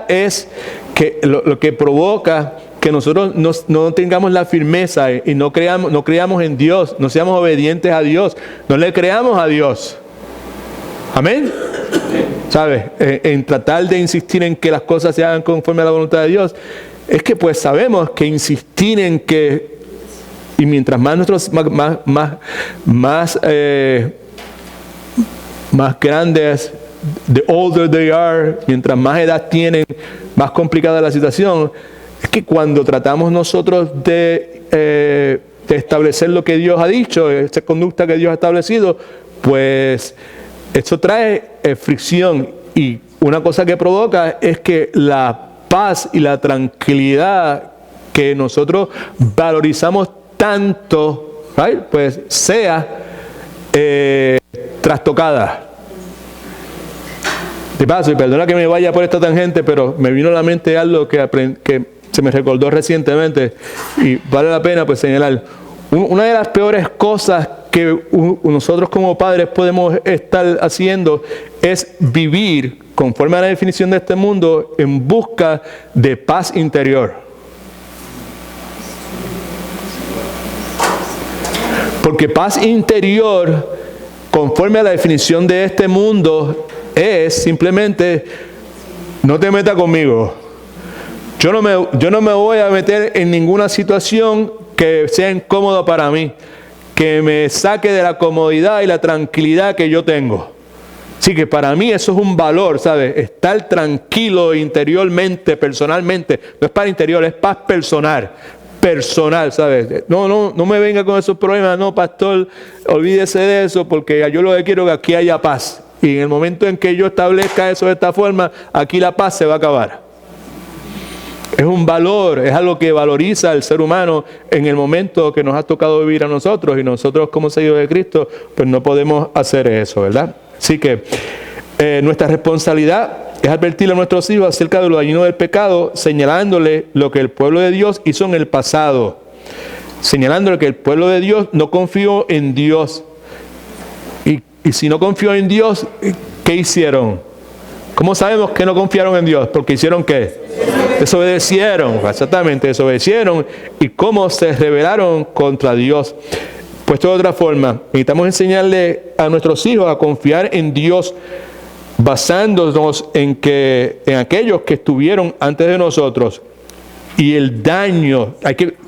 es que lo que provoca que nosotros no tengamos la firmeza y no creamos en Dios, no seamos obedientes a Dios, no le creamos a Dios. Amén. ¿Sabes? En tratar de insistir en que las cosas se hagan conforme a la voluntad de Dios, es que pues sabemos que insistir en que Y mientras más más grandes, the older they are, mientras más edad tienen, más complicada la situación. Es que cuando tratamos nosotros de establecer lo que Dios ha dicho, esa conducta que Dios ha establecido, pues eso trae fricción, y una cosa que provoca es que la paz y la tranquilidad que nosotros valorizamos tanto, ¿right?, pues sea trastocada. De paso, y perdona que me vaya por esta tangente, pero me vino a la mente algo que se me recordó recientemente y vale la pena pues señalar. Una de las peores cosas que nosotros como padres podemos estar haciendo es vivir conforme a la definición de este mundo en busca de paz interior. Porque paz interior, conforme a la definición de este mundo, es simplemente: no te metas conmigo. Yo no me voy a meter en ninguna situación que sea incómoda para mí, que me saque de la comodidad y la tranquilidad que yo tengo. Así que para mí eso es un valor, ¿sabes? Estar tranquilo interiormente, personalmente. No es paz interior, es paz personal, ¿sabes? No me venga con esos problemas. No, pastor, olvídese de eso, porque yo lo que quiero es que aquí haya paz. Y en el momento en que yo establezca eso de esta forma, aquí la paz se va a acabar. Es un valor, es algo que valoriza al ser humano en el momento que nos ha tocado vivir a nosotros, y nosotros como seguidores de Cristo, pues no podemos hacer eso, ¿verdad? Así que nuestra responsabilidad es advertirle a nuestros hijos acerca de lo dañino del pecado, señalándole lo que el pueblo de Dios hizo en el pasado, señalándole que el pueblo de Dios no confió en Dios. Y si no confió en Dios, ¿qué hicieron? ¿Cómo sabemos que no confiaron en Dios? Porque hicieron ¿qué? Desobedecieron, exactamente, desobedecieron. ¿Y cómo se rebelaron contra Dios? Puesto de otra forma, necesitamos enseñarle a nuestros hijos a confiar en Dios, basándonos en aquellos que estuvieron antes de nosotros. Y el daño,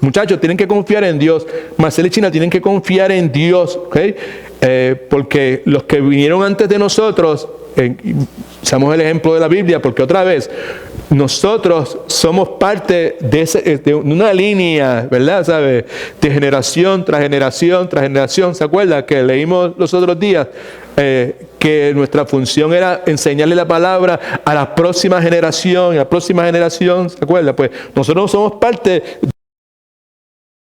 muchachos, tienen que confiar en Dios. Marcela y China tienen que confiar en Dios, ¿ok? Porque los que vinieron antes de nosotros, usamos el ejemplo de la Biblia, porque otra vez, nosotros somos parte de una línea, ¿verdad? ¿Sabe? De generación tras generación tras generación. ¿Se acuerda que leímos los otros días? Que nuestra función era enseñarle la palabra a la próxima generación, y a la próxima generación. ¿Se acuerda? Pues nosotros somos parte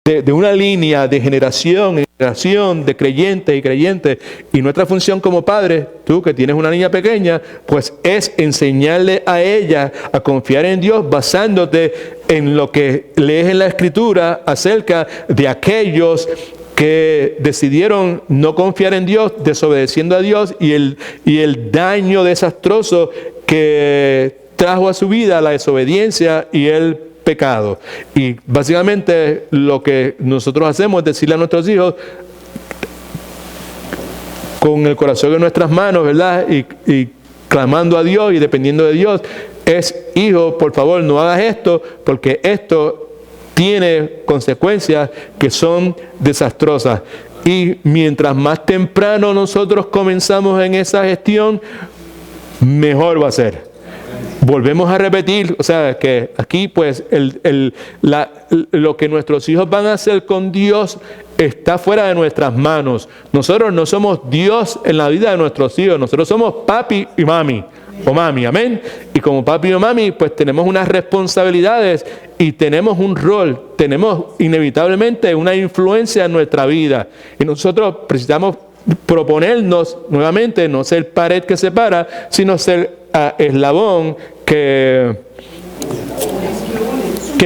de una línea de generación en generación, de creyentes y creyentes, y nuestra función como padres, tú que tienes una niña pequeña, pues es enseñarle a ella a confiar en Dios, basándote en lo que lees en la Escritura acerca de aquellos que decidieron no confiar en Dios, desobedeciendo a Dios, y el daño desastroso que trajo a su vida la desobediencia y el pecado. Y básicamente lo que nosotros hacemos es decirle a nuestros hijos, con el corazón en nuestras manos, ¿verdad? Y clamando a Dios y dependiendo de Dios, es: hijo, por favor, no hagas esto, porque esto tiene consecuencias que son desastrosas. Y mientras más temprano nosotros comenzamos en esa gestión, mejor va a ser. Volvemos a repetir, o sea, que aquí pues lo que nuestros hijos van a hacer con Dios está fuera de nuestras manos. Nosotros no somos Dios en la vida de nuestros hijos, nosotros somos papi y mami, o mami, amén. Y como papi o mami, pues tenemos unas responsabilidades y tenemos un rol, tenemos inevitablemente una influencia en nuestra vida. Y nosotros precisamos proponernos nuevamente, no ser pared que separa, sino ser eslabón que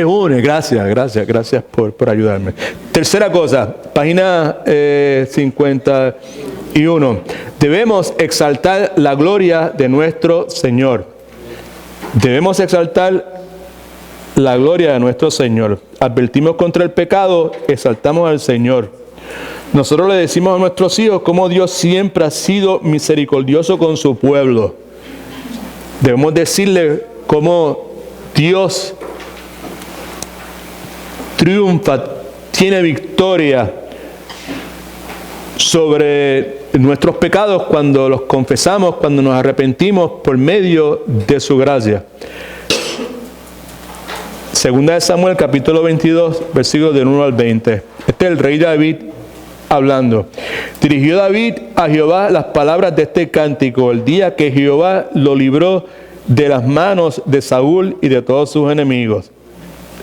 une. Gracias por ayudarme. Tercera cosa, página 51. Debemos exaltar la gloria de nuestro Señor. Debemos exaltar la gloria de nuestro Señor. Advertimos contra el pecado, exaltamos al Señor. Nosotros le decimos a nuestros hijos cómo Dios siempre ha sido misericordioso con su pueblo. Debemos decirle cómo Dios triunfa tiene victoria sobre nuestros pecados cuando los confesamos, cuando nos arrepentimos por medio de su gracia. Segunda de Samuel, capítulo 22, versículos del 1 al 20. Este es el rey David hablando. Dirigió David a Jehová las palabras de este cántico el día que Jehová lo libró de las manos de Saúl y de todos sus enemigos.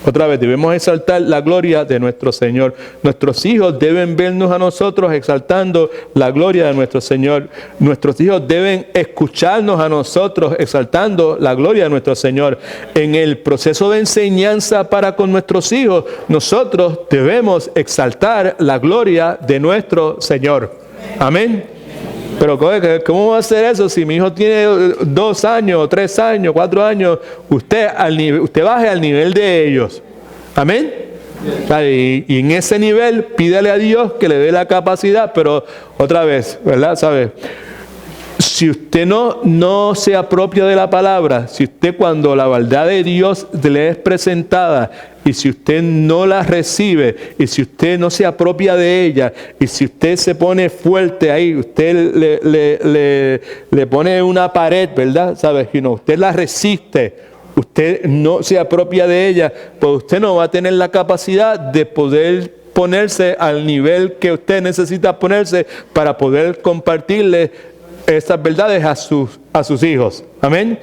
Otra vez, debemos exaltar la gloria de nuestro Señor. Nuestros hijos deben vernos a nosotros exaltando la gloria de nuestro Señor. Nuestros hijos deben escucharnos a nosotros exaltando la gloria de nuestro Señor. En el proceso de enseñanza para con nuestros hijos, nosotros debemos exaltar la gloria de nuestro Señor. Amén. Pero ¿cómo va a hacer eso si mi hijo tiene 2 años, 3 años, 4 años? Usted baje al nivel de ellos. Amén. Y en ese nivel pídale a Dios que le dé la capacidad, pero otra vez, ¿verdad? ¿Sabe? Si usted no se apropia de la palabra, si usted cuando la verdad de Dios le es presentada y si usted no la recibe y si usted no se apropia de ella y si usted se pone fuerte ahí, usted le pone una pared, ¿verdad? ¿Sabe? Si no, usted la resiste, usted no se apropia de ella, pues usted no va a tener la capacidad de poder ponerse al nivel que usted necesita ponerse para poder compartirle estas verdades a sus hijos. Amén.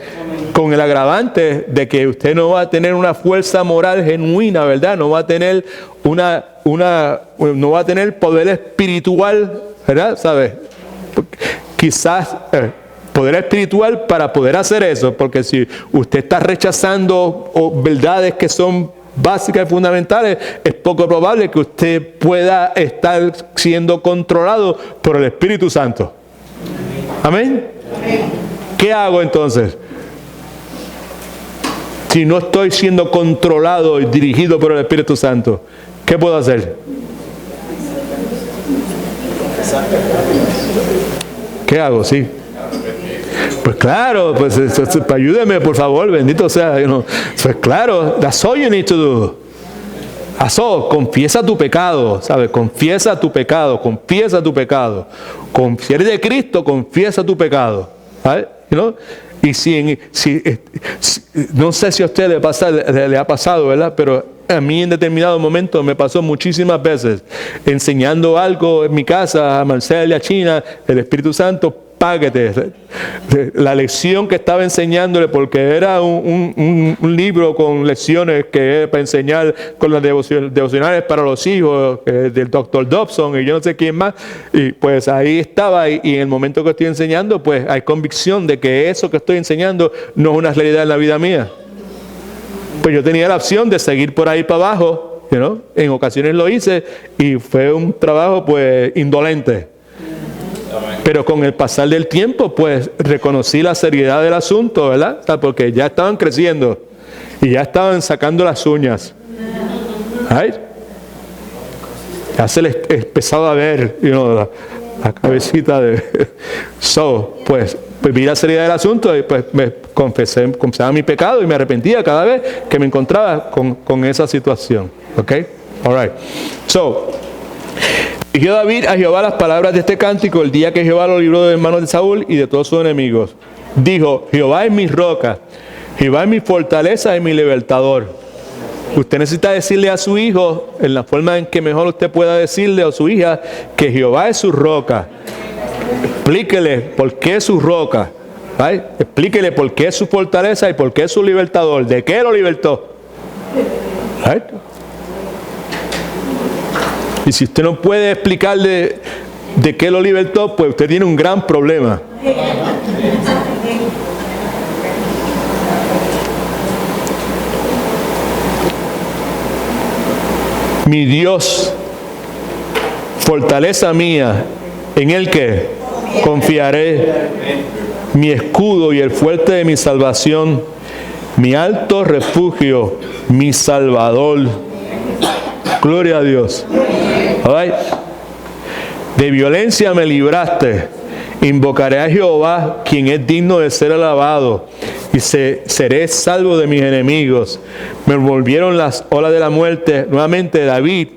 Con el agravante de que usted no va a tener una fuerza moral genuina, ¿verdad? No va a tener no va a tener poder espiritual, ¿verdad? ¿Sabe? Quizás poder espiritual para poder hacer eso, porque si usted está rechazando verdades que son básicas y fundamentales, es poco probable que usted pueda estar siendo controlado por el Espíritu Santo. Amén. ¿Qué hago entonces? Si no estoy siendo controlado y dirigido por el Espíritu Santo, ¿qué puedo hacer? ¿Qué hago? Sí. Pues claro, pues ayúdeme por favor, bendito sea. Pues claro, that's all you need to do. Confiesa tu pecado, ¿sabes? Confiesa tu pecado. Si eres de Cristo, confiesa tu pecado. ¿Sabes? Y no sé si a usted le ha pasado, ¿verdad? Pero a mí en determinado momento me pasó muchísimas veces. Enseñando algo en mi casa, a Marcela y a China, el Espíritu Santo, páguete. La lección que estaba enseñándole, porque era un libro con lecciones que para enseñar con las devocionales para los hijos, del Dr. Dobson y yo no sé quién más, y pues ahí estaba, y en el momento que estoy enseñando, pues hay convicción de que eso que estoy enseñando no es una realidad en la vida mía. Pues yo tenía la opción de seguir por ahí para abajo, en ocasiones lo hice, y fue un trabajo pues indolente. Pero con el pasar del tiempo, pues reconocí la seriedad del asunto, ¿verdad? O sea, porque ya estaban creciendo y ya estaban sacando las uñas. ¿Ay? Ya se les empezaba a ver, la cabecita de... pues vi la seriedad del asunto y pues me confesaba mi pecado y me arrepentía cada vez que me encontraba con esa situación. ¿Ok? All right. Dirigió David a Jehová las palabras de este cántico el día que Jehová lo libró de manos de Saúl y de todos sus enemigos. Dijo: Jehová es mi roca, Jehová es mi fortaleza y mi libertador. Usted necesita decirle a su hijo, en la forma en que mejor usted pueda decirle a su hija, que Jehová es su roca. Explíquele por qué es su roca. ¿Right? Explíquele por qué es su fortaleza y por qué es su libertador. ¿De qué lo libertó? ¿Right? Y si usted no puede explicarle de qué lo libertó, pues usted tiene un gran problema. Mi Dios, fortaleza mía, en el que confiaré, mi escudo y el fuerte de mi salvación, mi alto refugio, mi Salvador. Gloria a Dios. Right. De violencia me libraste. Invocaré a Jehová, quien es digno de ser alabado. y seré salvo de mis enemigos. Me envolvieron las olas de la muerte. Nuevamente David,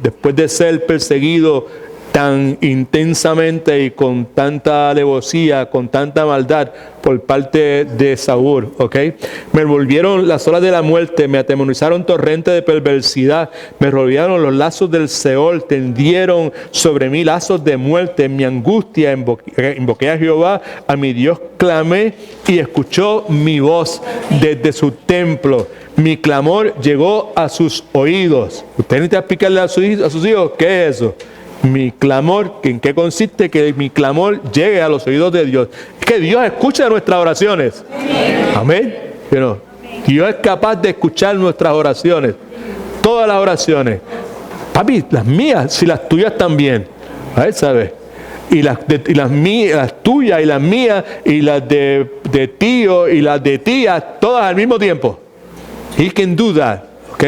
después de ser perseguido tan intensamente y con tanta alevosía, con tanta maldad por parte de Saúl, ¿ok? Me envolvieron las olas de la muerte, me atemorizaron torrentes de perversidad, me rodearon los lazos del Seol, tendieron sobre mí lazos de muerte. En mi angustia invoqué a Jehová, a mi Dios clamé y escuchó mi voz desde su templo. Mi clamor llegó a sus oídos. Usted necesita explicarle a sus hijos qué es eso. Mi clamor, ¿en qué consiste? Que mi clamor llegue a los oídos de Dios. Es que Dios escucha nuestras oraciones. Amén. Dios es capaz de escuchar nuestras oraciones. Todas las oraciones. Papi, las mías, si las tuyas también. A ver, ¿sabes? Y las tuyas y las mías y las de tío y las de tía, todas al mismo tiempo. He can do that. ¿Ok?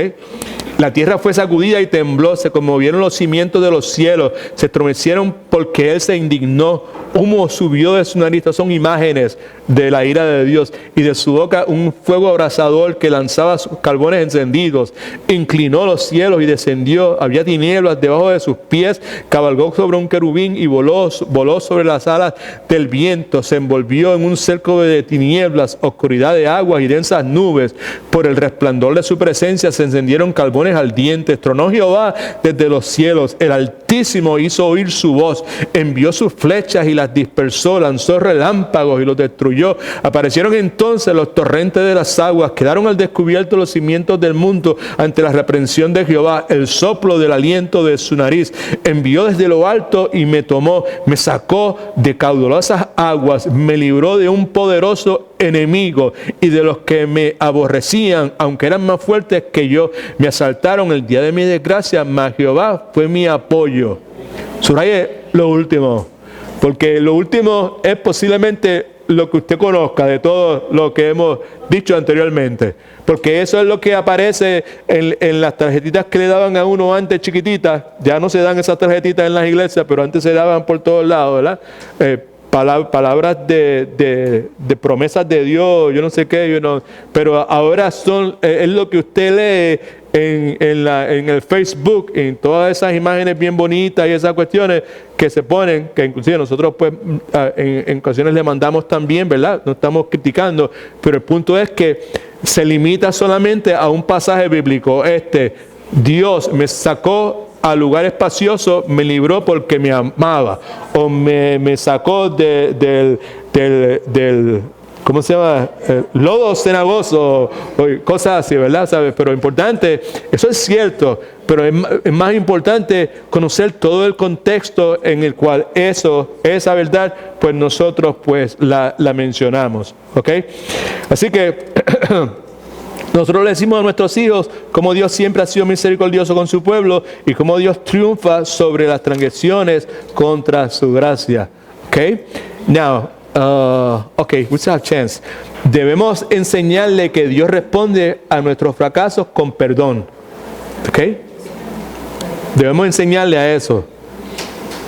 La tierra fue sacudida y tembló, se conmovieron los cimientos de los cielos, se estremecieron porque Él se indignó. Humo subió de su nariz. Estas son imágenes de la ira de Dios. Y de su boca un fuego abrasador que lanzaba sus carbones encendidos. Inclinó los cielos y descendió. Había tinieblas debajo de sus pies. Cabalgó sobre un querubín y voló sobre las alas del viento. Se envolvió en un cerco de tinieblas, oscuridad de aguas y densas nubes. Por el resplandor de su presencia se encendieron carbones ardientes. Tronó Jehová desde los cielos. El Altísimo hizo oír su voz. Envió sus flechas y las dispersó. Lanzó relámpagos y los destruyó. Aparecieron entonces los torrentes de las aguas. Quedaron al descubierto los cimientos del mundo ante la reprensión de Jehová. El soplo del aliento de su nariz. Envió desde lo alto y me tomó. Me sacó de caudalosas aguas. Me libró de un poderoso enemigo y de los que me aborrecían, aunque eran más fuertes que yo. Me asaltaron el día de mi desgracia, mas Jehová fue mi apoyo. Subraye lo último, porque lo último es posiblemente lo que usted conozca de todo lo que hemos dicho anteriormente, porque eso es lo que aparece en las tarjetitas que le daban a uno antes chiquititas. Ya no se dan esas tarjetitas en las iglesias, pero antes se daban por todos lados, ¿verdad? Palabras de promesas de Dios, yo no sé qué, pero ahora es lo que usted lee en el Facebook, en todas esas imágenes bien bonitas y esas cuestiones que se ponen, que inclusive nosotros pues en ocasiones le mandamos también, ¿verdad? No estamos criticando, pero el punto es que se limita solamente a un pasaje bíblico. Dios me sacó a lugar espacioso, me libró porque me amaba, o me sacó del ¿cómo se llama? Lodo cenagoso, o cosas así, ¿verdad? ¿Sabes? Pero importante, eso es cierto, pero es más importante conocer todo el contexto en el cual esa verdad, pues nosotros pues la mencionamos, ¿ok? Así que nosotros le decimos a nuestros hijos cómo Dios siempre ha sido misericordioso con su pueblo y cómo Dios triunfa sobre las transgresiones contra su gracia. ¿Ok? Now, we still have chance. Debemos enseñarle que Dios responde a nuestros fracasos con perdón. ¿Ok? Debemos enseñarle a eso.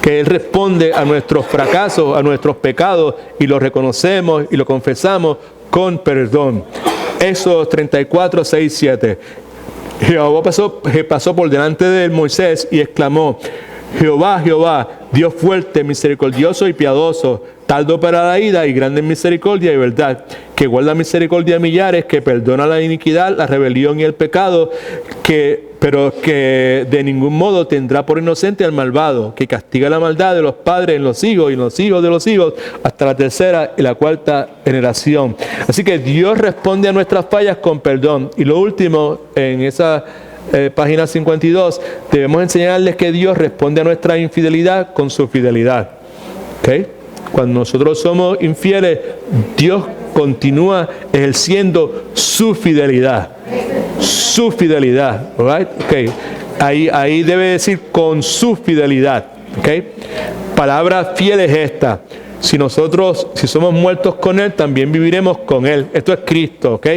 Que Él responde a nuestros fracasos, a nuestros pecados, y los reconocemos y lo confesamos con perdón. Éxodo 34, 6, 7. Jehová pasó por delante de Moisés y exclamó: Jehová, Jehová, Dios fuerte, misericordioso y piadoso, tardo para la ira y grande en misericordia y verdad, que guarda misericordia a millares, que perdona la iniquidad, la rebelión y el pecado, pero que de ningún modo tendrá por inocente al malvado, que castiga la maldad de los padres en los hijos y en los hijos de los hijos, hasta la tercera y la cuarta generación. Así que Dios responde a nuestras fallas con perdón. Y lo último, en esa página 52, debemos enseñarles que Dios responde a nuestra infidelidad con su fidelidad. ¿Okay? Cuando nosotros somos infieles, Dios continúa ejerciendo su fidelidad. Su fidelidad. Right? Okay. Ahí debe decir con su fidelidad. Okay. Palabra fiel es esta. Si somos muertos con Él, también viviremos con Él. Esto es Cristo, ¿ok?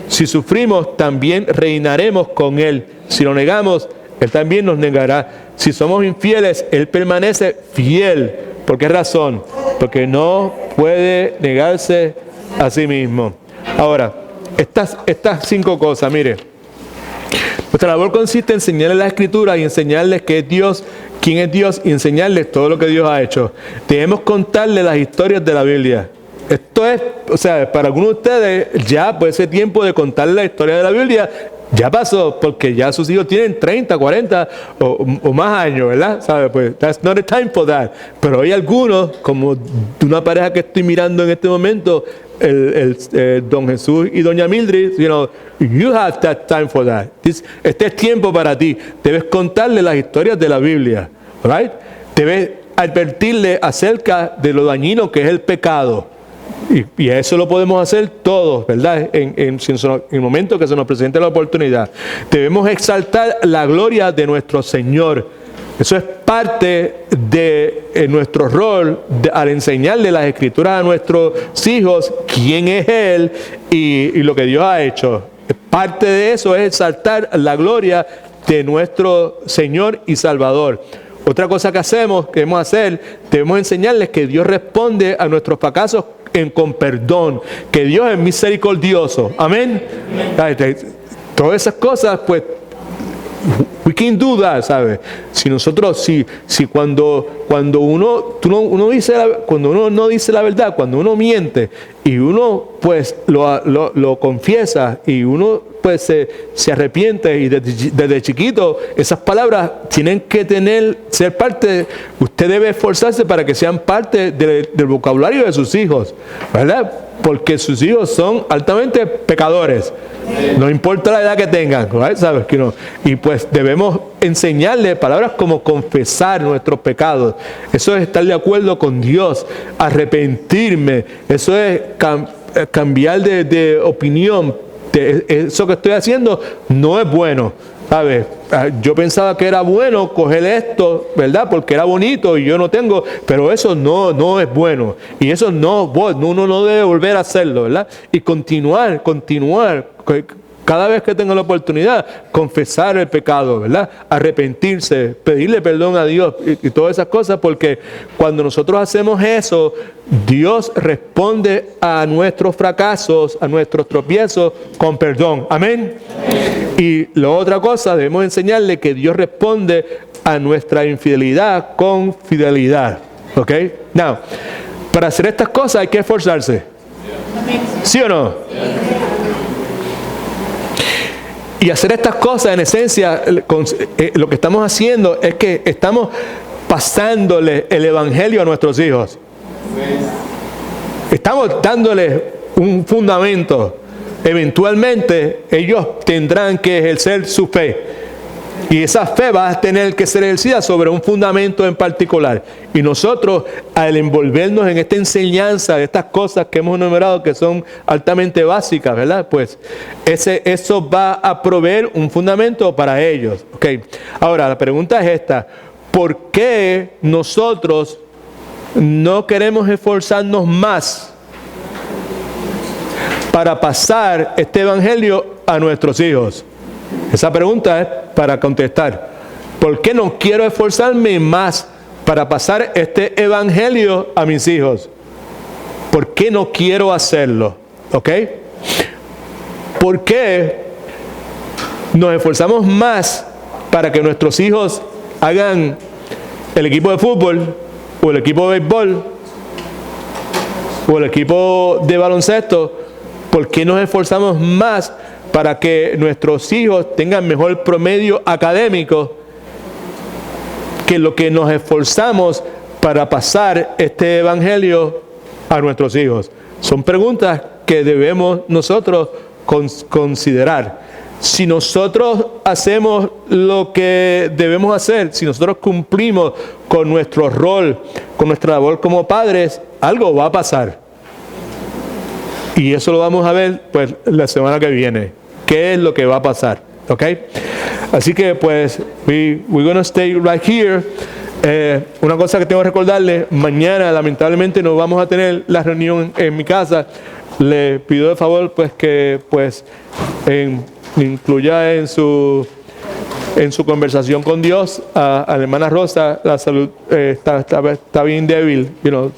Si sufrimos, también reinaremos con Él. Si lo negamos, Él también nos negará. Si somos infieles, Él permanece fiel. ¿Por qué razón? Porque no puede negarse a sí mismo. Ahora, estas 5 cosas, mire. Nuestra labor consiste en enseñarles la Escritura y enseñarles qué es Dios, quién es Dios y enseñarles todo lo que Dios ha hecho. Debemos contarles las historias de la Biblia. Esto es, o sea, para algunos de ustedes ya pues ese tiempo de contarles la historia de la Biblia ya pasó, porque ya sus hijos tienen 30, 40 o más años, ¿verdad? ¿Sabe? Pues that's not the time for that. Pero hay algunos, como de una pareja que estoy mirando en este momento, don Jesús y doña Mildred, you have that time for that. Este es tiempo para ti. Debes contarle las historias de la Biblia, right? Debes advertirle acerca de lo dañino que es el pecado. Y eso lo podemos hacer todos, ¿verdad? En el momento que se nos presente la oportunidad. Debemos exaltar la gloria de nuestro Señor. Eso es parte de nuestro rol al enseñarle las Escrituras a nuestros hijos, quién es Él y lo que Dios ha hecho. Parte de eso es exaltar la gloria de nuestro Señor y Salvador. Otra cosa que debemos hacer, debemos enseñarles que Dios responde a nuestros fracasos con perdón, que Dios es misericordioso. Amén. Todas esas cosas, pues, we can do that, ¿sabes? Si nosotros, si cuando uno no dice la verdad, cuando uno miente y uno pues lo confiesa y uno pues se arrepiente y desde chiquito esas palabras tienen que ser parte, usted debe esforzarse para que sean parte del vocabulario de sus hijos, ¿verdad? Porque sus hijos son altamente pecadores. No importa la edad que tengan, ¿right? ¿Sabes? Y pues debemos enseñarles palabras como confesar nuestros pecados. Eso es estar de acuerdo con Dios, arrepentirme. Eso es cambiar de opinión. Eso que estoy haciendo no es bueno. ¿Sabes? Yo pensaba que era bueno coger esto, ¿verdad? Porque era bonito y yo no tengo, pero eso no es bueno. Y eso uno no debe volver a hacerlo, ¿verdad? Y continuar, cada vez que tenga la oportunidad, confesar el pecado, ¿verdad? Arrepentirse, pedirle perdón a Dios y todas esas cosas, porque cuando nosotros hacemos eso, Dios responde a nuestros fracasos, a nuestros tropiezos con perdón. Amén. Y la otra cosa, debemos enseñarle que Dios responde a nuestra infidelidad con fidelidad. ¿Ok? Now, para hacer estas cosas hay que esforzarse. ¿Sí o no? Y hacer estas cosas, en esencia, lo que estamos haciendo es que estamos pasándole el Evangelio a nuestros hijos. Estamos dándoles un fundamento. Eventualmente ellos tendrán que ejercer su fe. Y esa fe va a tener que ser ejercida sobre un fundamento en particular. Y nosotros, al envolvernos en esta enseñanza de estas cosas que hemos enumerado, que son altamente básicas, ¿verdad? Pues eso va a proveer un fundamento para ellos. Okay. Ahora, la pregunta es esta. ¿Por qué nosotros no queremos esforzarnos más para pasar este evangelio a nuestros hijos? Esa pregunta es para contestar. ¿Por qué no quiero esforzarme más para pasar este evangelio a mis hijos? ¿Por qué no quiero hacerlo? ¿Ok? ¿Por qué nos esforzamos más para que nuestros hijos hagan el equipo de fútbol o el equipo de béisbol o el equipo de baloncesto? ¿Por qué nos esforzamos más para que nuestros hijos tengan mejor promedio académico que lo que nos esforzamos para pasar este evangelio a nuestros hijos? Son preguntas que debemos nosotros considerar. Si nosotros hacemos lo que debemos hacer, si nosotros cumplimos con nuestro rol, con nuestra labor como padres, algo va a pasar. Y eso lo vamos a ver pues la semana que viene. ¿Qué es lo que va a pasar? ¿Ok? Así que pues, we're going to stay right here. Una cosa que tengo que recordarles, mañana lamentablemente no vamos a tener la reunión en mi casa. Le pido de favor pues que pues incluya en su conversación con Dios a la hermana Rosa. La salud está bien débil, no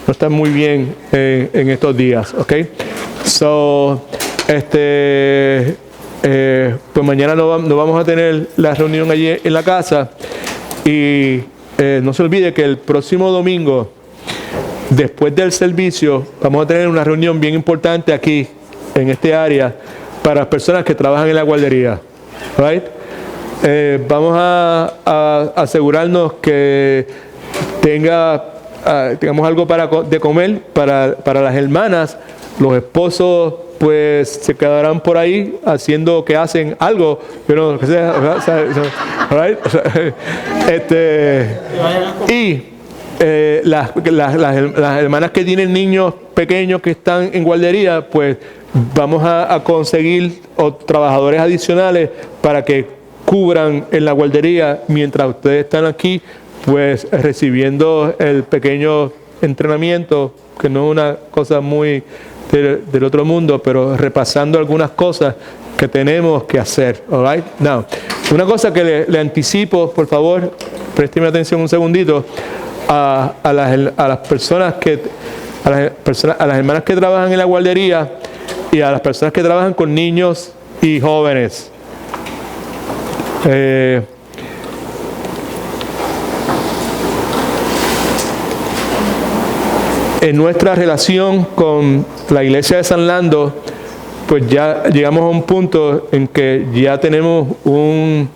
está muy bien en estos días, ¿ok? So, pues mañana no vamos a tener la reunión allí en la casa. Y no se olvide que el próximo domingo, después del servicio, vamos a tener una reunión bien importante aquí, en este área, para las personas que trabajan en la guardería. Right? Vamos a asegurarnos que tengamos algo de comer para las hermanas. Los esposos pues se quedarán por ahí haciendo que hacen algo, pero lo que sea, right? Y las hermanas que tienen niños pequeños que están en guardería, pues vamos a conseguir trabajadores adicionales para que cubran en la guardería mientras ustedes están aquí, pues recibiendo el pequeño entrenamiento, que no es una cosa muy del otro mundo, pero repasando algunas cosas que tenemos que hacer. All right? Now, una cosa que le anticipo, por favor, présteme atención un segundito, a las personas a las hermanas que trabajan en la guardería y a las personas que trabajan con niños y jóvenes. En nuestra relación con la iglesia de San Lando, pues ya llegamos a un punto en que ya tenemos un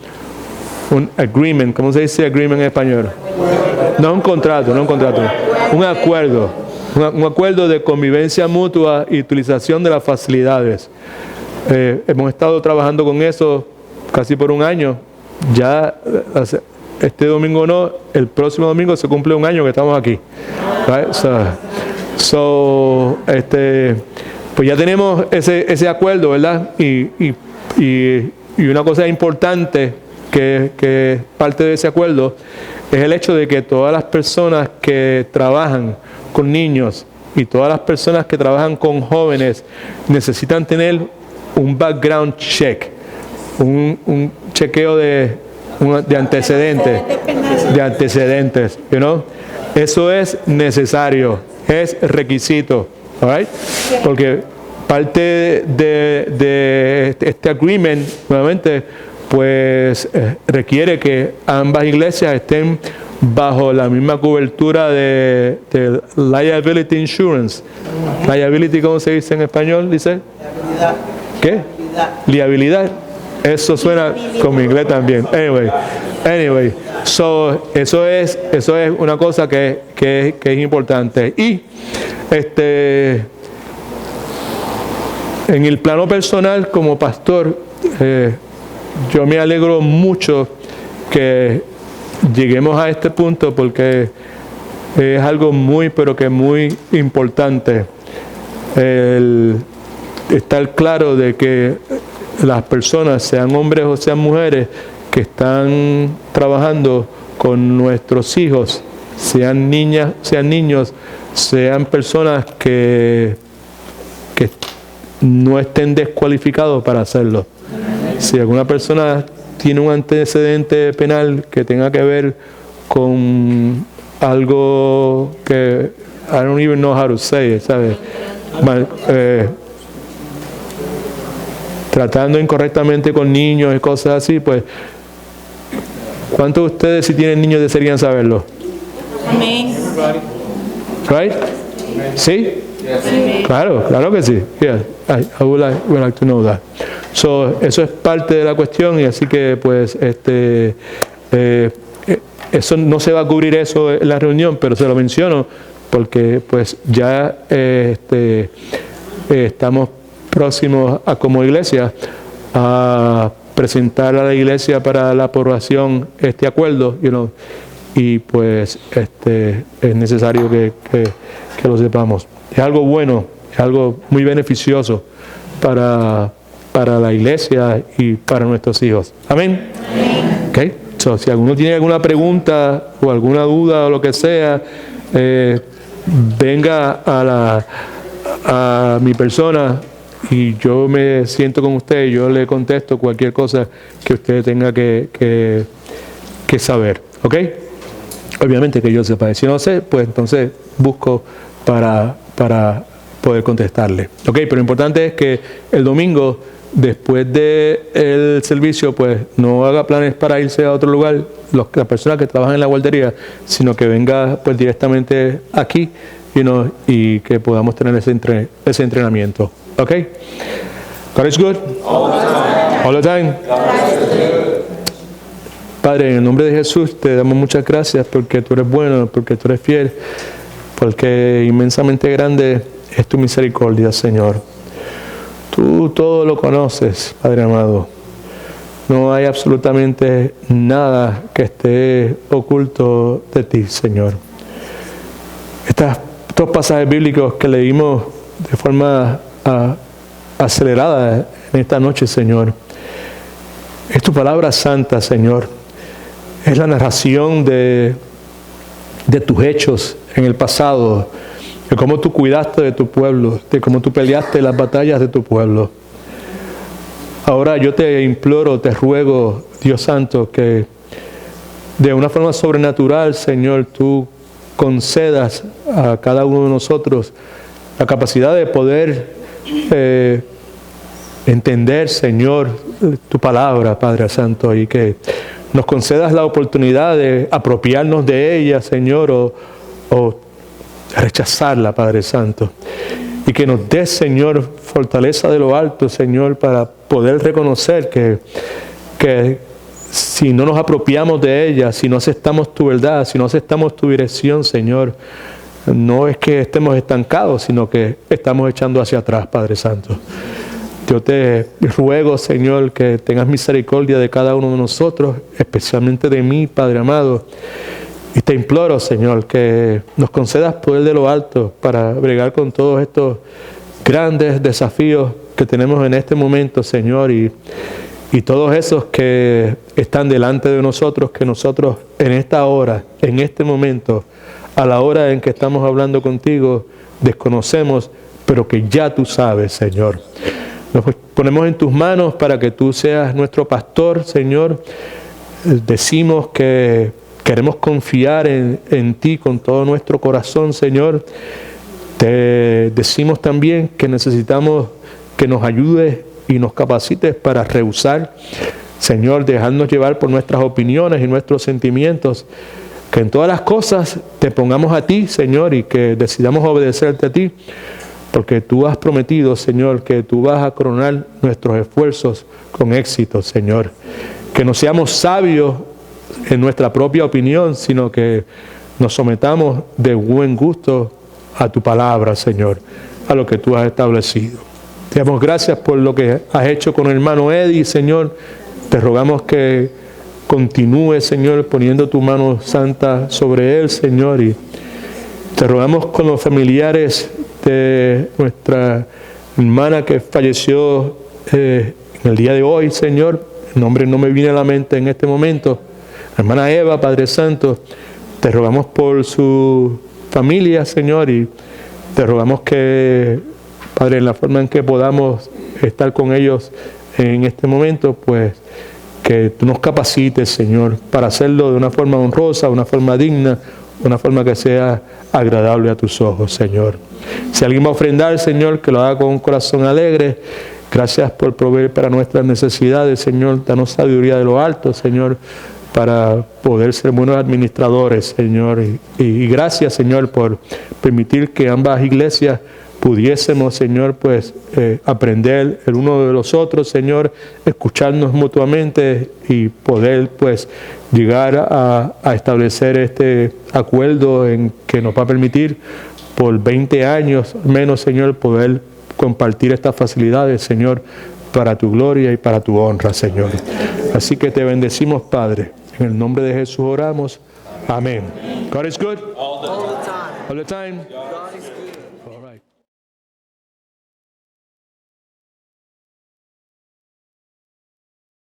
agreement. ¿Cómo se dice agreement en español? No un contrato, un acuerdo. Un acuerdo de convivencia mutua y utilización de las facilidades. Hemos estado trabajando con eso casi por un año. Ya este domingo no, el próximo domingo se cumple un año que estamos aquí. Right? Pues ya tenemos ese acuerdo, ¿verdad? Y una cosa importante que es parte de ese acuerdo es el hecho de que todas las personas que trabajan con niños y todas las personas que trabajan con jóvenes necesitan tener un background check, un chequeo de antecedentes, you know? Eso es necesario, es requisito, all right? Porque parte de este agreement, nuevamente, pues requiere que ambas iglesias estén bajo la misma cobertura de liability insurance. Liability, ¿cómo se dice en español? Dice. Liabilidad. ¿Qué? Liabilidad. Eso suena como inglés también. Anyway, so eso es una cosa que es importante. Y en el plano personal, como pastor, yo me alegro mucho que lleguemos a este punto, porque es algo pero que muy importante el estar claro de que las personas, sean hombres o sean mujeres, que están trabajando con nuestros hijos, sean niñas, sean niños, sean personas que no estén descualificados para hacerlo. Si alguna persona tiene un antecedente penal que tenga que ver con algo que I don't even know how to say it, ¿sabes? Tratando incorrectamente con niños y cosas así, pues, ¿cuántos de ustedes, si tienen niños, desearían saberlo? Amén. Right? ¿Sí? Claro que sí. Yeah, I would like to know that. So, eso es parte de la cuestión, y así que pues eso no se va a cubrir eso en la reunión, pero se lo menciono porque pues ya estamos próximos como iglesia a presentar a la iglesia para la aprobación este acuerdo, y pues es necesario que lo sepamos. Es algo bueno, es algo muy beneficioso para la iglesia y para nuestros hijos. Amén. Okay. So, si alguno tiene alguna pregunta o alguna duda o lo que sea, venga a mi persona y yo me siento con usted y yo le contesto cualquier cosa que usted tenga que saber. ¿Ok? Obviamente que yo sepa. Si no sé, pues entonces busco para poder contestarle. Ok, pero lo importante es que el domingo, después del servicio, pues no haga planes para irse a otro lugar, las personas que trabajan en la guardería, sino que venga pues directamente aquí y que podamos tener ese entrenamiento. Ok? God is good? All the time. Padre, en el nombre de Jesús te damos muchas gracias porque tú eres bueno, porque tú eres fiel, porque inmensamente grande es tu misericordia, Señor. Tú todo lo conoces, Padre amado. No hay absolutamente nada que esté oculto de ti, Señor. Estos pasajes bíblicos que leímos de forma acelerada en esta noche, Señor, es tu palabra santa, Señor. Es la narración de tus hechos en el pasado, de cómo tú cuidaste de tu pueblo, de cómo tú peleaste las batallas de tu pueblo. Ahora yo te imploro, te ruego, Dios Santo, que de una forma sobrenatural, Señor, tú concedas a cada uno de nosotros la capacidad de poder entender, Señor, tu palabra, Padre Santo, y que nos concedas la oportunidad de apropiarnos de ella, Señor, o rechazarla, Padre Santo. Y que nos des, Señor, fortaleza de lo alto, Señor, para poder reconocer que si no nos apropiamos de ella, si no aceptamos tu verdad, si no aceptamos tu dirección, Señor, no es que estemos estancados, sino que estamos echando hacia atrás, Padre Santo. Yo te ruego, Señor, que tengas misericordia de cada uno de nosotros, especialmente de mí, Padre amado. Y te imploro, Señor, que nos concedas poder de lo alto para bregar con todos estos grandes desafíos que tenemos en este momento, Señor, y todos esos que están delante de nosotros, que nosotros en esta hora, en este momento, a la hora en que estamos hablando contigo, desconocemos, pero que ya tú sabes, Señor. Nos ponemos en tus manos para que tú seas nuestro pastor, Señor. Decimos que queremos confiar en ti con todo nuestro corazón, Señor. Te decimos también que necesitamos que nos ayudes y nos capacites para rehusar, Señor, dejarnos llevar por nuestras opiniones y nuestros sentimientos. Que en todas las cosas te pongamos a ti, Señor, y que decidamos obedecerte a ti. Porque tú has prometido, Señor, que tú vas a coronar nuestros esfuerzos con éxito, Señor. Que no seamos sabios en nuestra propia opinión, sino que nos sometamos de buen gusto a tu palabra, Señor, a lo que tú has establecido. Te damos gracias por lo que has hecho con el hermano Eddie, Señor. Te rogamos que continúes, Señor, poniendo tu mano santa sobre él, Señor. Y te rogamos con los familiares de nuestra hermana que falleció en el día de hoy, Señor. El nombre no me viene a la mente en este momento. La hermana Eva, Padre Santo, te rogamos por su familia, Señor, y te rogamos que, Padre, en la forma en que podamos estar con ellos en este momento, pues que tú nos capacites, Señor, para hacerlo de una forma honrosa, de una forma digna, de una forma que sea agradable a tus ojos, Señor. Si alguien va a ofrendar, Señor, que lo haga con un corazón alegre. Gracias por proveer para nuestras necesidades, Señor. Danos sabiduría de lo alto, Señor, para poder ser buenos administradores, Señor. Y gracias, Señor, por permitir que ambas iglesias pudiésemos, Señor, pues aprender el uno de los otros, Señor, escucharnos mutuamente y poder, pues, llegar a establecer este acuerdo en que nos va a permitir por 20 años menos, Señor, poder compartir estas facilidades, Señor, para tu gloria y para tu honra, Señor. Así que te bendecimos, Padre. En el nombre de Jesús oramos. Amén. God is good. All the time. God is good.